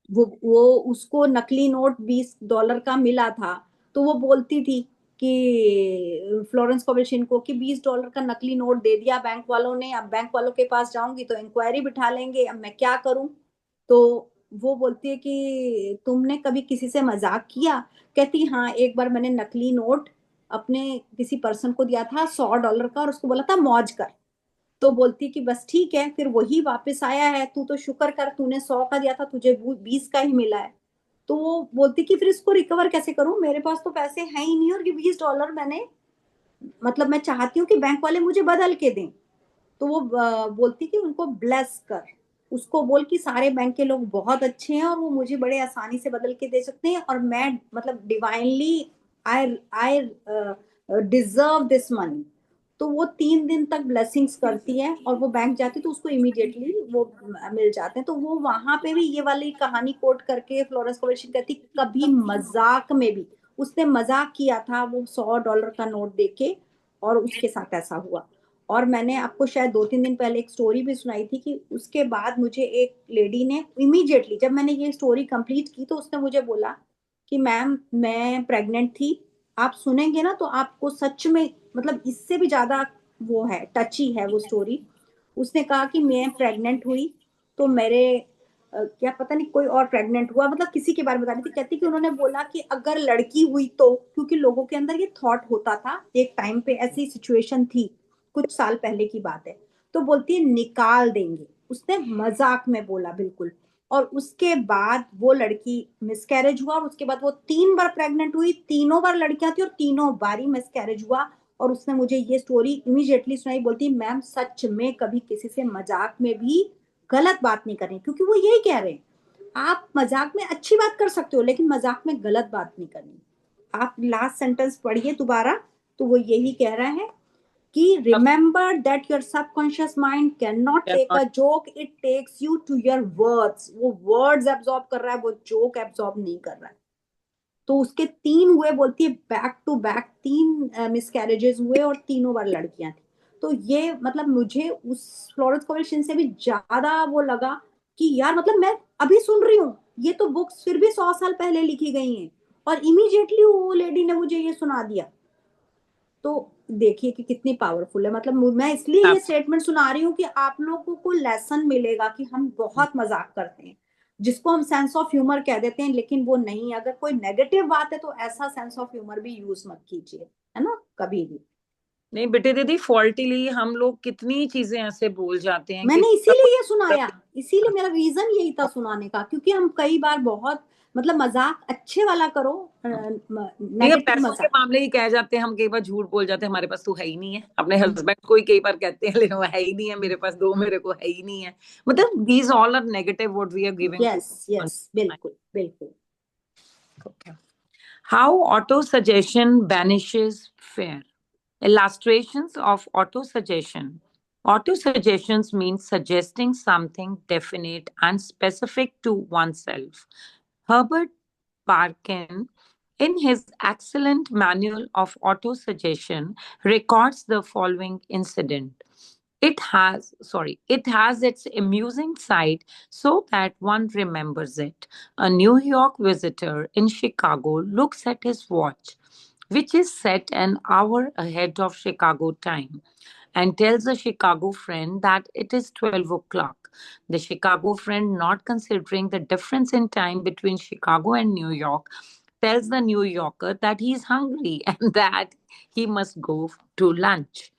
B: वो उसको नकली नोट $20 का मिला था। तो वो बोलती थी कि फ्लोरेंस कॉवलशिन को कि $20 का नकली नोट दे दिया बैंक वालों ने, अब बैंक वालों के पास जाऊंगी तो इंक्वायरी बिठा लेंगे, अब मैं क्या करूं। तो वो बोलती है कि तुमने कभी किसी से मजाक किया? कहती हाँ, एक बार मैंने नकली नोट अपने किसी पर्सन को दिया था $100 का और उसको बोला था मौज कर। तो बोलती कि बस ठीक है, फिर वही वापस आया है, तू तो शुक्र कर, तूने 100 का दिया था, तुझे 20 का ही मिला है। तो वो बोलती कि फिर इसको रिकवर कैसे करूं, मेरे पास तो पैसे हैं ही नहीं और ये $20 मैंने, मतलब मैं चाहती हूँ कि बैंक वाले मुझे बदल के दें। तो वो बोलती कि उनको ब्लेस कर, उसको बोल कि सारे बैंक के लोग बहुत अच्छे हैं और वो मुझे बड़े आसानी से बदल के दे सकते हैं और मैं मतलब divinely I I deserve this money. तो वो 3 दिन तक ब्लेसिंग्स करती है और वो बैंक जाती है तो उसको इमीडिएटली वो मिल जाते हैं। तो वो वहां पे भी ये वाली कहानी कोट करके फ्लोरेंस कॉवलशिन कहती कभी मजाक में भी, उसने मजाक किया था वो $100 का नोट देके और उसके साथ ऐसा हुआ। और मैंने आपको शायद 2-3 दिन पहले एक स्टोरी भी सुनाई थी कि उसके बाद मुझे एक लेडी ने इमीडिएटली, जब मैंने ये स्टोरी कंप्लीट की तो उसने मुझे बोला कि मैम मैं प्रेग्नेंट थी, आप सुनेंगे ना तो आपको सच में, मतलब इससे भी ज्यादा वो है, टची है वो स्टोरी। उसने कहा कि मैं प्रेग्नेंट हुई तो मेरे क्या पता नहीं कोई और प्रेग्नेंट हुआ, मतलब किसी के बारे में बता रही थी। कहती कि उन्होंने बोला कि अगर लड़की हुई तो, क्योंकि लोगों के अंदर ये थॉट होता था एक टाइम पे, ऐसी सिचुएशन थी, कुछ साल पहले की बात है। तो बोलती है निकाल देंगे, उसने मजाक में बोला बिल्कुल। और उसके बाद वो लड़की मिसकैरेज हुआ और उसके बाद वो 3 बार प्रेग्नेंट हुई, तीनों बार लड़कियां थी और तीनों बारी मिसकैरेज हुआ। और उसने मुझे ये स्टोरी इमीडिएटली सुनाई, बोलती मैम सच में कभी किसी से मजाक में भी गलत बात नहीं करनी, क्योंकि वो यही कह रहे हैं आप मजाक में अच्छी बात कर सकते हो लेकिन मजाक में गलत बात नहीं करनी। आप लास्ट सेंटेंस पढ़िए दोबारा, तो वो यही कह रहा है कि remember that your subconscious mind can not take a joke, it takes you to your words. वो वर्ड्स एब्सॉर्ब कर रहा है, वो जोक एब्सॉर्ब नहीं कर रहा है। तो उसके 3 हुए, बोलती है बैक टू बैक 3 मिसकैरेजेस हुए और तीनों बार लड़कियां थी। तो ये मतलब मुझे उस फ्लोरेंस कॉवलशिन से भी ज्यादा वो लगा कि यार मतलब मैं अभी सुन रही हूँ, ये तो बुक्स फिर भी 100 साल पहले लिखी गई हैं और इमीडिएटली वो लेडी ने मुझे ये सुना दिया। तो देखिए कि कितनी पावरफुल है। मतलब मैं इसलिए ये स्टेटमेंट सुना रही हूँ कि आप लोगों को लेसन मिलेगा कि हम बहुत मजाक करते हैं, जिसको हम सेंस ऑफ ह्यूमर कह देते हैं, लेकिन वो नहीं। अगर कोई नेगेटिव बात है तो ऐसा सेंस ऑफ ह्यूमर भी यूज मत कीजिए, है ना, कभी भी।
A: नहीं बेटे दीदी, फॉल्टीली हम लोग कितनी चीजें ऐसे बोल जाते हैं कि
B: मैंने इसीलिए ये सुनाया, इसीलिए मेरा रीजन यही था सुनाने का, क्योंकि हम कई बार बहुत मतलब मजाक अच्छे वाला करो,
A: नहीं,
B: नेगेटिव
A: पैसों के
B: मजाक।
A: मामले ही कह जाते हैं हम, कई बार झूठ बोल जाते हैं हमारे पास तो है ही नहीं है। अपने हस्बैंड को ही कई बार कहते हैं लेकिन वो है ही नहीं है मेरे पास, दो मेरे को है ही नहीं है। मतलब these all are negative what we are giving to.
B: Yes yes, बिल्कुल बिल्कुल।
A: Okay. How auto-suggestion banishes fear. Illustrations of auto-suggestion. Auto-suggestions means suggesting something definite and specific to oneself. Herbert Parkin, in his excellent manual of auto-suggestion, records the following incident. It has its amusing side so that one remembers it. A New York visitor in Chicago looks at his watch, which is set an hour ahead of Chicago time, and tells a Chicago friend that it is 12 o'clock. The Chicago friend, not considering the difference in time between Chicago and New York, tells the New Yorker that he is hungry and that he must go to lunch.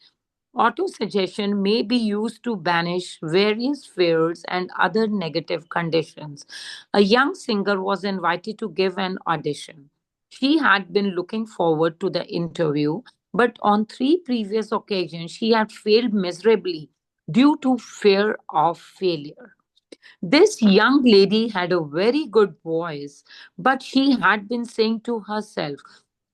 A: Autosuggestion may be used to banish various fears and other negative conditions. A young singer was invited to give an audition. She had been looking forward to the interview, but on three previous occasions she had failed miserably due to fear of failure. This young lady had a very good voice, but she had been saying to herself,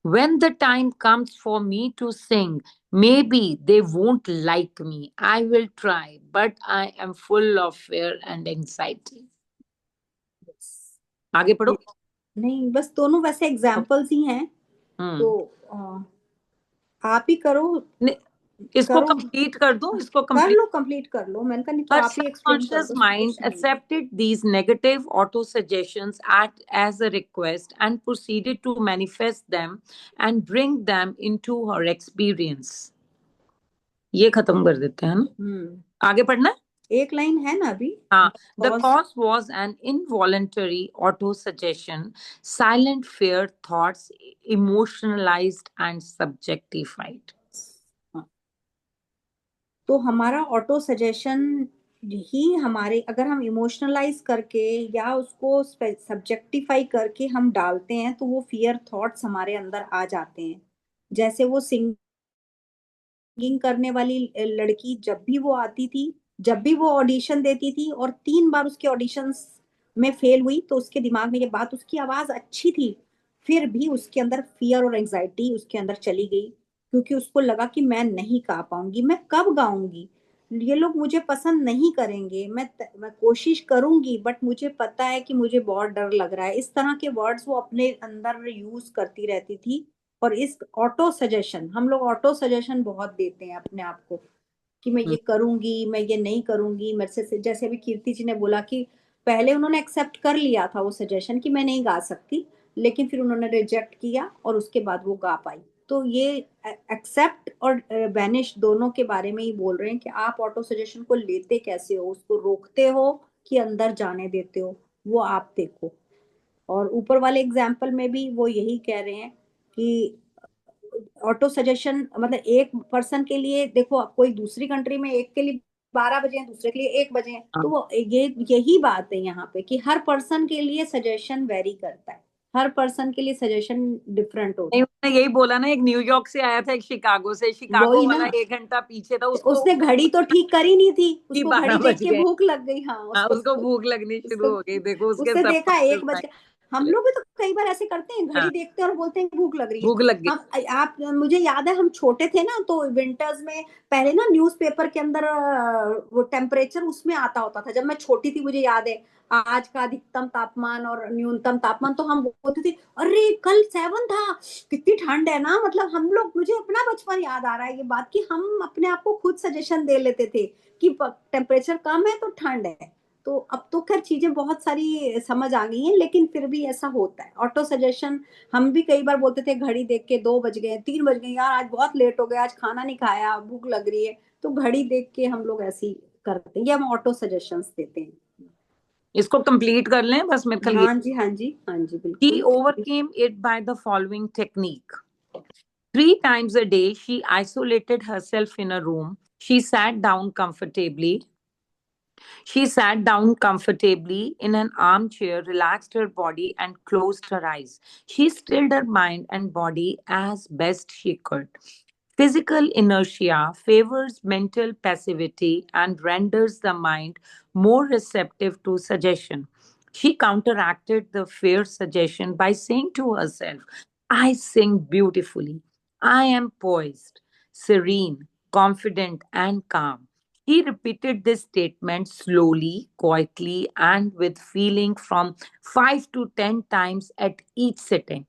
A: when the time comes for me to sing, maybe they won't like me. I will try, but I am full of fear and anxiety. आगे पढ़ो.
B: नहीं, बस दोनों वैसे examples ही हैं, तो आप ही करो.
A: इसको कंप्लीट कर दो. इसको
B: कंप्लीट कर लो. मैंने कहा नहीं तो आप ही एक्सप्लेन कर दो.
A: Mind accepted these negative auto suggestions as a request and proceeded to manifest them and bring them into her experience. ये खत्म कर देते हैं ना. आगे पढ़ना है.
B: एक लाइन है ना अभी.
A: The cause was an involuntary auto-suggestion, silent fear thoughts, emotionalized and subjectified.
B: तो हमारा ऑटो सजेशन ही हमारे, अगर हम इमोशनलाइज करके या उसको सब्जेक्टिफाई करके हम डालते हैं तो वो फियर थॉट्स हमारे अंदर आ जाते हैं. जैसे वो सिंगिंग करने वाली लड़की, जब भी वो आती थी, जब भी वो ऑडिशन देती थी और 3 बार उसके ऑडिशंस में फेल हुई, तो उसके दिमाग में ये बात, उसकी आवाज अच्छी थी फिर भी उसके अंदर फियर और एंजाइटी उसके अंदर चली गई, क्योंकि उसको लगा कि मैं नहीं गा पाऊंगी, मैं कब गाऊंगी, ये लोग मुझे पसंद नहीं करेंगे, मैं कोशिश करूंगी बट मुझे पता है कि मुझे बहुत डर लग रहा है. इस तरह के वर्ड्स वो अपने अंदर यूज करती रहती थी. और इस ऑटो सजेशन, हम लोग ऑटो सजेशन बहुत देते हैं अपने आप को कि मैं ये करूंगी, मैं ये नहीं करूंगी. मेरे से जैसे अभी कीर्ति जी ने बोला कि पहले उन्होंने एक्सेप्ट कर लिया था वो सजेशन कि मैं नहीं गा सकती, लेकिन फिर उन्होंने रिजेक्ट किया और उसके बाद वो गा पाई. तो ये एक्सेप्ट और बैनिश दोनों के बारे में ही बोल रहे हैं कि आप ऑटो सजेशन को लेते कैसे हो, उसको रोकते हो कि अंदर जाने देते हो, वो आप देखो. और ऊपर वाले एग्जाम्पल में भी वो यही कह रहे हैं कि ऑटो सजेशन मतलब एक पर्सन के लिए, देखो कोई दूसरी कंट्री में एक के लिए 12 बजे हैं, दूसरे के लिए 1 बजे हैं, तो वो यही बात है यहाँ पे कि हर पर्सन के लिए सजेशन वेरी करता है, हर पर्सन के लिए सजेशन डिफरेंट होता है.
A: उसने यही बोला ना, एक न्यूयॉर्क से आया था, एक शिकागो से. शिकागो वाला 1 घंटा पीछे था,
B: उसने घड़ी तो ठीक करी नहीं थी, उसको घड़ी देख के भूख लग गई. हाँ,
A: उसको भूख लगनी शुरू हो गई. देखो
B: उसने देखा 1 बजे. हम लोग भी तो कई बार ऐसे करते हैं, घड़ी देखते हैं और बोलते हैं भूख लग रही है,
A: भूख लग गई.
B: आप मुझे याद है हम छोटे थे ना, तो विंटर्स में पहले ना न्यूज़पेपर के अंदर वो टेम्परेचर उसमें आता होता था. जब मैं छोटी थी मुझे याद है आज का अधिकतम तापमान और न्यूनतम तापमान, तो हम बोलते थे अरे कल 7 था, कितनी ठंड है ना. मतलब हम लोग, मुझे अपना बचपन याद आ रहा है ये बात कि हम अपने आप को खुद सजेशन दे लेते थे कि टेम्परेचर कम है तो ठंड है. तो अब तो खैर चीजें बहुत सारी समझ आ गई हैं, लेकिन फिर भी ऐसा होता है ऑटो सजेशन. हम भी कई बार बोलते थे घड़ी देख के 2 बज गए, 3 बज गए, यार आज बहुत लेट हो गया, आज खाना नहीं खाया, भूख लग रही है, तो घड़ी देख के हम लोग ऐसी करते हैं, ये हम ऑटो सजेशंस देते हैं.
A: इसको कंप्लीट कर लें बस मेरे ख्याल.
B: हाँ जी, हाँ जी, हाँ जी, बिल्कुल.
A: She overcame it by the following technique. 3 times a day, she isolated herself in a room. She sat down comfortably in an armchair, relaxed her body, and closed her eyes. She stilled her mind and body as best she could. Physical inertia favors mental passivity and renders the mind more receptive to suggestion. She counteracted the fear suggestion by saying to herself, I sing beautifully. I am poised, serene, confident, and calm. She repeated this statement slowly, quietly, and with feeling from 5 to 10 times at each sitting.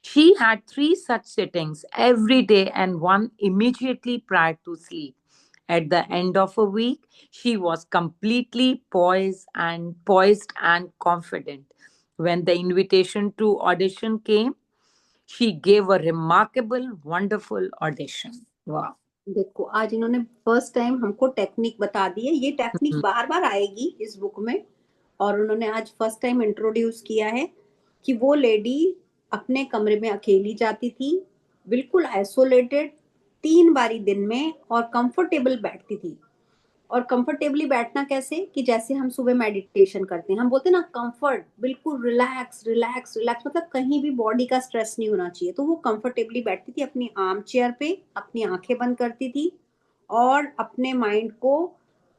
A: She had three such sittings every day and one immediately prior to sleep. At the end of a week, she was completely poised and confident. When the invitation to audition came, she gave a remarkable, wonderful audition. Wow.
B: देखो आज इन्होंने first time हमको technique बता दी है, ये technique बार बार आएगी इस book में, और उन्होंने आज फर्स्ट टाइम इंट्रोड्यूस किया है कि वो लेडी अपने कमरे में अकेली जाती थी, बिल्कुल आइसोलेटेड, 3 बारी दिन में, और कंफर्टेबल बैठती थी। और कंफर्टेबली बैठना कैसे, कि जैसे हम सुबह मेडिटेशन करते हैं, हम बोलते हैं ना कंफर्ट, बिल्कुल रिलैक्स रिलैक्स रिलैक्स, मतलब कहीं भी बॉडी का स्ट्रेस नहीं होना चाहिए। तो वो कंफर्टेबली बैठती थी अपनी आर्म चेयर पे, अपनी आंखें बंद करती थी और अपने माइंड को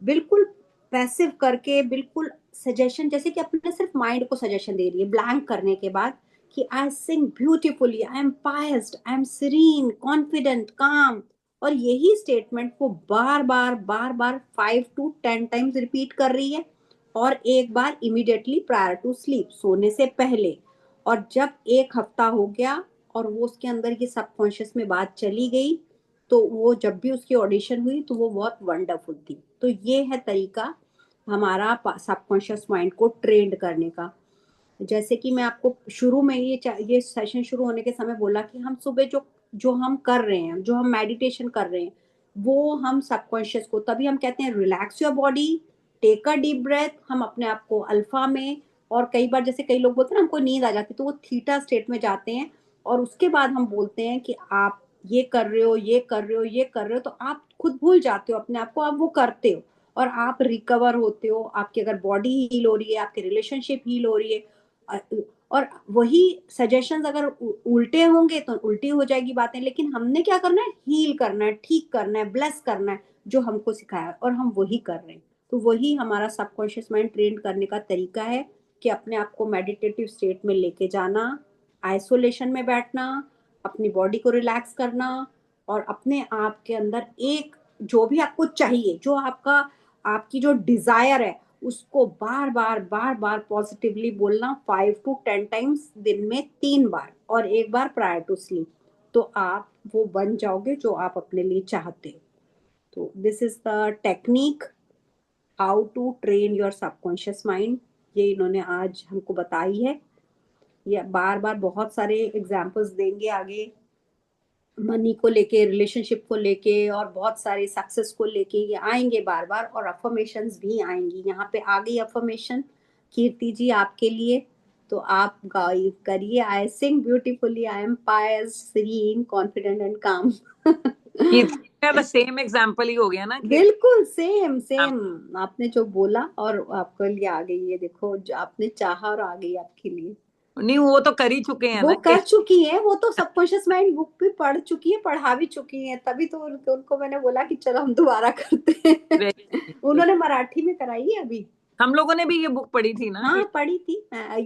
B: बिल्कुल पैसिव करके, बिल्कुल सजेशन, जैसे कि अपने सिर्फ माइंड को सजेशन दे रही है ब्लैंक करने के बाद, कि I sing beautifully, I am poised, I am serene, confident, calm. और यही स्टेटमेंट वो बार बार बार बार 5 to 10 टाइम्स रिपीट कर रही है, और एक बार इमीडिएटली प्रायर टू स्लीप, सोने से पहले। और जब 1 हफ्ता हो गया और वो उसके अंदर ये सबकॉन्शियस में बात चली गई, तो वो जब भी उसकी ऑडिशन हुई तो वो बहुत वंडरफुल थी। तो ये है तरीका हमारा सबकॉन्शियस माइंड को ट्रेन करने का। जैसे कि मैं आपको शुरू में ये सेशन शुरू होने के समय बोला कि हम सुबह जो जो हम कर रहे हैं, जो हम मेडिटेशन कर रहे हैं, वो हम सबकॉन्शियस को, तभी हम कहते हैं relax your body, take a deep breath, हम अपने आप को अल्फा में, और कई बार जैसे कई लोग बोलते हैं ना हमको नींद आ जाती है, तो वो थीटा स्टेट में जाते हैं, और उसके बाद हम बोलते हैं कि आप ये कर रहे हो, ये कर रहे हो, ये कर रहे हो, तो आप खुद भूल जाते हो अपने आप को, आप वो करते हो और आप रिकवर होते हो। आपकी अगर बॉडी हील हो रही है, आपकी रिलेशनशिप हील हो रही है, और वही सजेशंस अगर उल्टे होंगे तो उल्टी हो जाएगी बातें। लेकिन हमने क्या करना है, हील करना है, ठीक करना है, ब्लेस करना है, जो हमको सिखाया है, और हम वही कर रहे हैं। तो वही हमारा सबकॉन्शियस माइंड ट्रेन करने का तरीका है, कि अपने आप को मेडिटेटिव स्टेट में लेके जाना, आइसोलेशन में बैठना, अपनी बॉडी को रिलैक्स करना, और अपने आप के अंदर एक जो भी आपको चाहिए, जो आपका आपकी जो डिजायर है, उसको बार बार बार बार पॉजिटिवली बोलना 5 to 10 टाइम्स, दिन में 3 बार, और एक बार प्रायर टू स्लीप। तो आप वो बन जाओगे जो आप अपने लिए चाहते हो। तो this is the technique how to train your subconscious mind, ये इन्होंने आज हमको बताई है। ये बार बार बहुत सारे एग्जाम्पल्स देंगे आगे, मनी को लेके, रिलेशनशिप को लेके, और बहुत सारे सक्सेस को लेके ये आएंगे बार बार, और अफर्मेशंस भी आएंगी। यहाँ पे आ गई अफर्मेशन कीर्ति जी आपके लिए, तो आप करिए, I sing beautifully, I am poised, serene, confident and calm.
A: Same example ही हो गया ना कि
B: बिल्कुल सेम सेम आपने जो बोला, और आपके लिए आ गई, ये देखो जो आपने चाहा और आ गई आपके लिए।
A: नहीं, वो तो कर ही चुके हैं
B: वो
A: ना,
B: कर चुकी है, वो तो सबकॉन्शियस माइंड बुक भी पढ़ चुकी है, पढ़ा भी चुकी है, तभी तो उनको मैंने बोला कि चलो हम दोबारा करते हैं। उन्होंने मराठी में कराई है अभी।
A: हम लोगों ने भी ये बुक पढ़ी थी ना।
B: हाँ पढ़ी थी,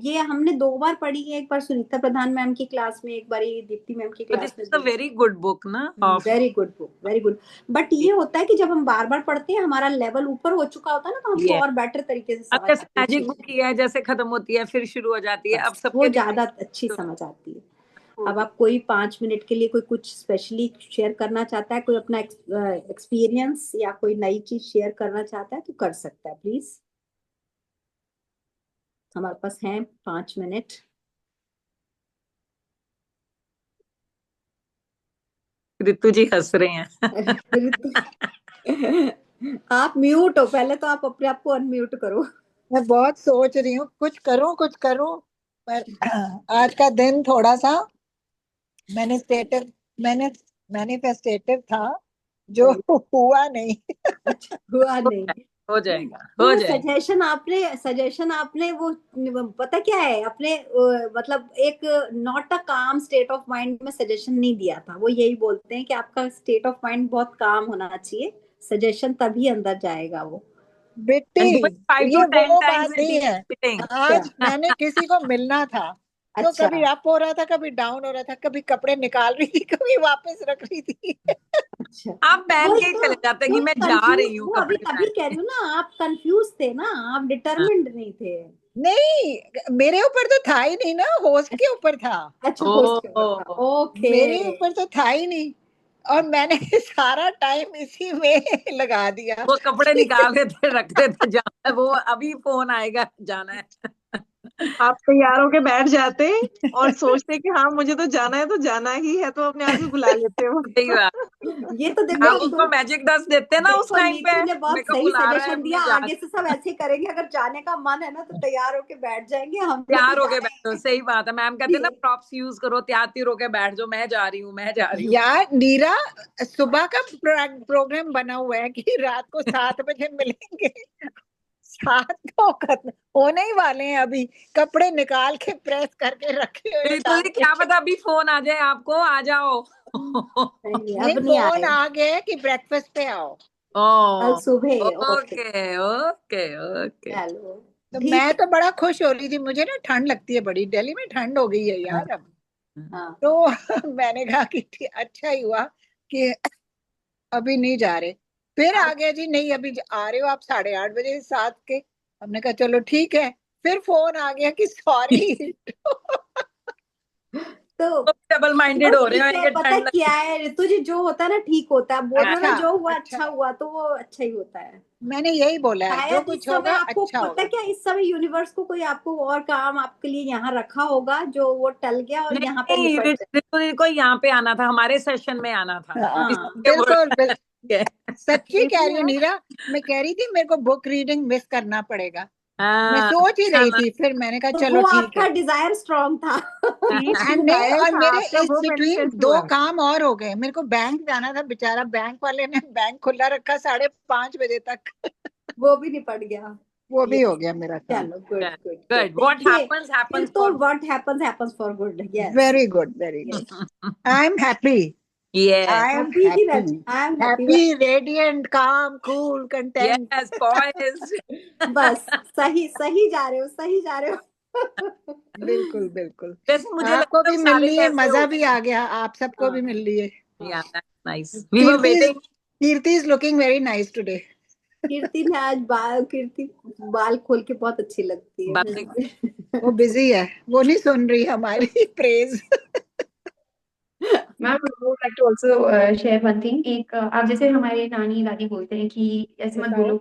B: ये हमने 2 बार पढ़ी है, एक बार सुनीता प्रधान मैम की क्लास में, एक बार दीप्ति मैम की क्लास में।
A: वेरी गुड बुक ना,
B: very good book, very good. But ये होता है कि जब हम बार बार पढ़ते हैं, हमारा लेवल ऊपर हो चुका होता है ना, तो हमको और बेटर तरीके से
A: अब जैसे मैजिक बुक की है, जैसे खत्म होती है फिर शुरू हो जाती है, अब सब
B: वो ज्यादा अच्छी समझ आती है। अब आप कोई 5 मिनट के लिए कोई कुछ स्पेशली शेयर करना चाहता है, कोई अपना एक्सपीरियंस या कोई नई चीज शेयर करना चाहता है, तो कर सकता है प्लीज। हमारे पास है 5 मिनट।
A: ऋतु जी हंस रहे हैं।
B: आप म्यूट हो, पहले तो आप अपने आप को अनम्यूट करो।
F: मैं बहुत सोच रही हूँ कुछ करूं, पर आज का दिन थोड़ा सा मैनिफेस्टेटिव था, जो हुआ नहीं।
B: अच्छा, हुआ नहीं।
A: हो जाएगा,
B: वो सजेशन आपने वो पता क्या है, अपने मतलब एक नॉट अ काम स्टेट ऑफ माइंड में सजेशन नहीं दिया था। वो यही बोलते हैं कि आपका स्टेट ऑफ माइंड बहुत काम होना चाहिए, सजेशन तभी अंदर जाएगा वो।
F: बेटी
A: And do it 5 to
F: ये
A: 10
F: वो
A: times
F: बात
A: and
F: नहीं
A: keep
F: है।
A: repeating.
F: आज मैंने किसी को मिलना था तो
B: अच्छा
F: कभी अप हो रहा था, कभी डाउन हो रहा था, कभी कपड़े निकाल रही थी, कभी वापस रख रही थी।
B: अच्छा
A: आप पहन
B: वही
A: के
B: तो
A: चले जाते कि
B: वही
A: मैं जा
B: कंफ्यूज,
A: रही हूँ
B: वो अभी
A: कपड़े
B: अभी
A: पहन
B: कह रही
A: के।
B: हूँ ना, आप कंफ्यूज थे ना, आप डिटरमिन्ड नहीं थे।
F: नहीं, मेरे ऊपर तो था ही नहीं ना, होस्ट के ऊपर था।
B: अच्छा होस्ट के ऊपर था,
A: ओ
B: ओके।
F: मेरे ऊपर तो था ही नहीं, और मैंने सारा टाइम इसी में लगा दिया।
A: वो कपड़े निकाल रहे थे, रख रहे थे, जाना है, वो अभी फोन आएगा, जाना है।
E: आप तैयार होके बैठ जाते और सोचते कि हाँ मुझे तो जाना ही है, तो अपने आप ही बुला लेते हो।
A: सही बात।
B: ये तो देखो
A: आप उसको मैजिक दस देते ना उस
B: देखो
A: टाइम पे,
B: नीतू ने बहुत
A: मेरे को
B: सही
A: बुला रहा है,
B: सजेशन दिया,
A: मैं जा
B: आगे से सब ऐसे करेंगे, अगर जाने का मन है ना तो तैयार होके बैठ जाएंगे, हम लोग
A: तैयार
B: तो
A: होके
B: जाना ही
A: बैठो।
B: है।
A: सही बात है, मैम कहते हैं ना प्रॉप्स यूज करो, तैयार होके बैठ जाओ, मैं जा रही हूँ, मैं जा रही हूँ।
F: यार नीरा, सुबह का प्रोग्राम बना हुआ है कि रात को 7 बजे मिलेंगे। 7 तो होने ही वाले हैं, अभी कपड़े निकाल के प्रेस करके रखे हुए हैं
A: बिल्कुल ही,
F: टांग
A: क्या
F: के।
A: पता अभी फोन आ जाए आपको, आ जाओ।
B: नहीं
F: नहीं,
B: अब नहीं
F: फोन
B: आए,
F: आ गए कि ब्रेकफास्ट पे आओ।
B: कल
A: ओ
B: सुबह। Okay
A: okay okay okay.
B: चलो
F: तो
B: ठीक
F: मैं
B: है।
F: तो बड़ा खुश हो रही थी, मुझे ना ठंड लगती है बड़ी, दिल्ली में ठंड हो गई है यार अब।
B: हाँ
F: तो मैंने कहा कि अच्छा ही हुआ कि अभी नहीं जा रहे। फिर आ गया जी, नहीं अभी आ रहे हो आप 8:30 बजे 7 के। हमने कहा चलो ठीक है। फिर फोन आ गया कि सॉरी।
B: तो
A: डबल माइंडेड हो रहे
B: ठीक
A: हो
B: है,
A: ये
B: पता
A: ठंड
B: क्या है ऋतु जी, जो होता है ना ठीक होता है, बोल रहे हो ना,
F: अच्छा
B: जो हुआ
F: अच्छा,
B: अच्छा हुआ, तो वो अच्छा ही होता है।
F: मैंने यही बोला है, जो
B: शायद इस
F: कुछ
B: समय
F: होगा
B: आपको
F: अच्छा
B: पता
F: होगा।
B: क्या, इस समय यूनिवर्स को कोई आपको और काम आपके लिए यहाँ रखा होगा, जो वो टल गया और यहाँ पे
A: नहीं,
B: निपट जाए।
A: ऋतु को यहाँ पे आना था, हमारे सेशन में आना था,
F: हाँ,
A: इसलिए वो
F: बिल्कुल
A: है।
F: सच्ची कह रही हूँ
E: इसलिए
F: नीरा। मैं कह रही थी मेरे को बुक रीडिंग मिस करना पड़ेगा, मैं
A: हाँ,
F: सोच ही रही
A: आना।
F: थी, फिर मैंने कहा
B: तो
F: चलो
B: वो
F: ठीक है।
B: आपका डिजायर स्ट्रांग था।
E: पीस
F: एंड नहीं,
E: डिजायर
F: और
E: था
F: मेरे
E: आपका,
F: इस
E: वो
F: बिटवीन
E: मैनिफेस्ट
F: 2
E: हुआ।
F: काम और हो गए। मेरे को बैंक जाना था, बेचारा बैंक वाले ने बैंक खुला रखा 5:30 बजे तक।
B: वो भी निपट गया।
F: वो भी हो
B: यस,
F: गया मेरा काम।
B: चलो good good good.
A: Good, what
B: देखिए
A: हैपेंस
B: फिर
A: हैपेंस
B: तो
A: for
B: what happens for good. Yes
F: very good, very good. I am happy,
A: yes
F: I am
B: happy he
F: happy,
B: I am happy.
F: Happy, radiant, काम, cool, content.
A: Yes boys.
B: बस सही सही जा रहे हो, सही जा रहे हो।
F: बिल्कुल बिल्कुल।
A: वैसे मुझे
F: आपको
A: लगता है
F: भी मिल
A: सारे
F: लिए,
A: कैसे हो
F: मजा भी
A: गए।
F: आ गया, आप सबको भी
B: हाँ
F: मिल लिए।
A: Yeah nice, we were
F: Kirti
A: waiting.
F: Kirti is looking very nice today.
B: Kirti ने आज कीर्ति बाल खोल के बहुत अच्छी लगती है
A: बातें
B: मुझे।
F: वो बिजी है, वो नहीं सुन रही हमारी praise.
G: Ma'am I would like to also share one thing. एक आप जैसे हमारे नानी दादी बोलते हैं कि ऐसे मत
F: बताओ।
G: बोलो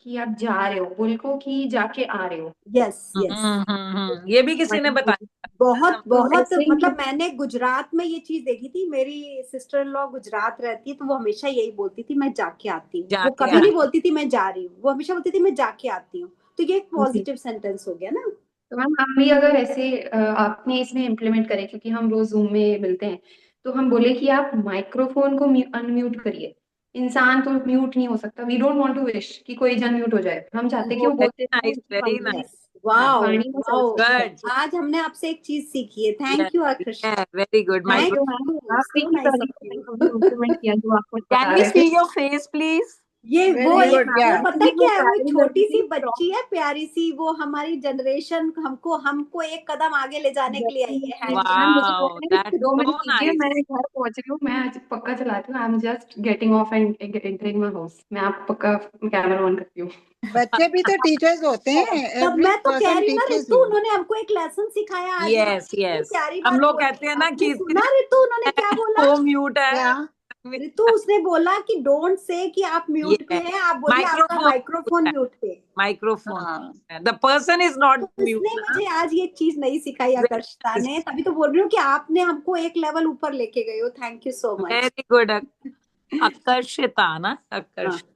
G: कि आप जा रहे हो, बोलो कि जाके आ रहे हो।
B: यस यस,
A: ये भी किसी ने बताया।
B: बहुत
G: तो
B: बहुत,
G: ऐसे ही
B: मतलब मैंने गुजरात में ये चीज देखी थी, मेरी सिस्टर इन लॉ गुजरात रहती है, तो वो हमेशा यही बोलती थी मैं जाके आती हूँ, वो
A: जाके
B: कभी नहीं
A: आ
B: बोलती थी मैं जा रही हूँ, वो हमेशा बोलती थी मैं जाके आती हूँ। तो ये एक
G: जी,
B: पॉजिटिव सेंटेंस हो गया ना।
G: तो मैम हम भी अगर ऐसे आपने इसमें इम्प्लीमेंट करें, क्योंकि हम रोज जूम में मिलते हैं, तो हम बोले कि आप माइक्रोफोन को अनम्यूट करिए। इंसान तो म्यूट नहीं हो सकता। We don't want to wish कि कोई जन म्यूट हो जाए, हम चाहते कि वो
A: वेरी
G: बोलते रहे,
A: नाइस,
G: उनकी
A: वेरी नाइस।
B: यस, वाओ
G: वाणी में
B: वाओ,
A: गुड,
B: आज हमने आपसे एक चीज सीखी है। Thank you Krishna,
A: very good.
B: Thank
G: तो
A: माइक्रो,
G: मैम आपने
B: सो
G: ही
B: नाइस
G: तभी
B: ऑफ
G: इम्प्लीमेंट
B: यू।
G: किया जो आपको
A: कैन
G: बता
A: वी
G: रहे
A: सी
G: थे।
A: Your face please?
B: ये
F: वेरी गुड, क्या
B: वो पता है क्या है, वो छोटी सी बच्ची
G: Exactly.
B: है प्यारी सी, वो हमारी जनरेशन हमको हमको एक कदम आगे ले जाने के लिए आई है। हैंडल
G: मैम मुझे
A: वाओ, दैट्स
G: 2 मिनट
A: सो
G: दीजिए, मैं
A: नाइस।
G: घर पहुंच रही हूँ, मैं आज पक्का चलाती हूँ। I am just getting off and entering my house. मैं आप पक्का कैमरा ऑन करती हूँ।
F: बच्चे भी तो टीचर्स होते हैं,
B: तब
F: एवरी
B: मैं तो कह
F: पर्सन
B: रही हूँ ना
F: टीचर्स
B: ऋतु,
F: यू।
B: उन्होंने हमको एक लेसन सिखाया आज,
A: यस
B: उन्होंने इतनी
A: यस,
B: प्यारी
A: हम
B: बात
A: लोग
B: बोली।
A: कहते हैं ना
B: आपने
A: कि
B: सुना ऋतु उन्होंने क्या बोला?
A: वो म्यूट है।
F: क्या?
B: ऋतु उसने बोला कि डोंट से कि आप म्यूट पे
A: यस,
B: हैं, आप बोलिए आपका
A: माइक्रोफोन
B: माइक्रोफोन म्यूट पे।
A: माइक्रोफोन,
F: हाँ,
A: द पर्सन इज नॉट
B: तो
A: म्यूट
B: इसने
A: ना।
B: मुझे आज ये चीज नहीं सिखाई आकर्षिता ने, तभी तो बोल रही हूँ कि आपने हमको एक लेवल ऊपर लेके गए हो। Thank you so much.
A: Very good. Akarshita ना, आकर्षित।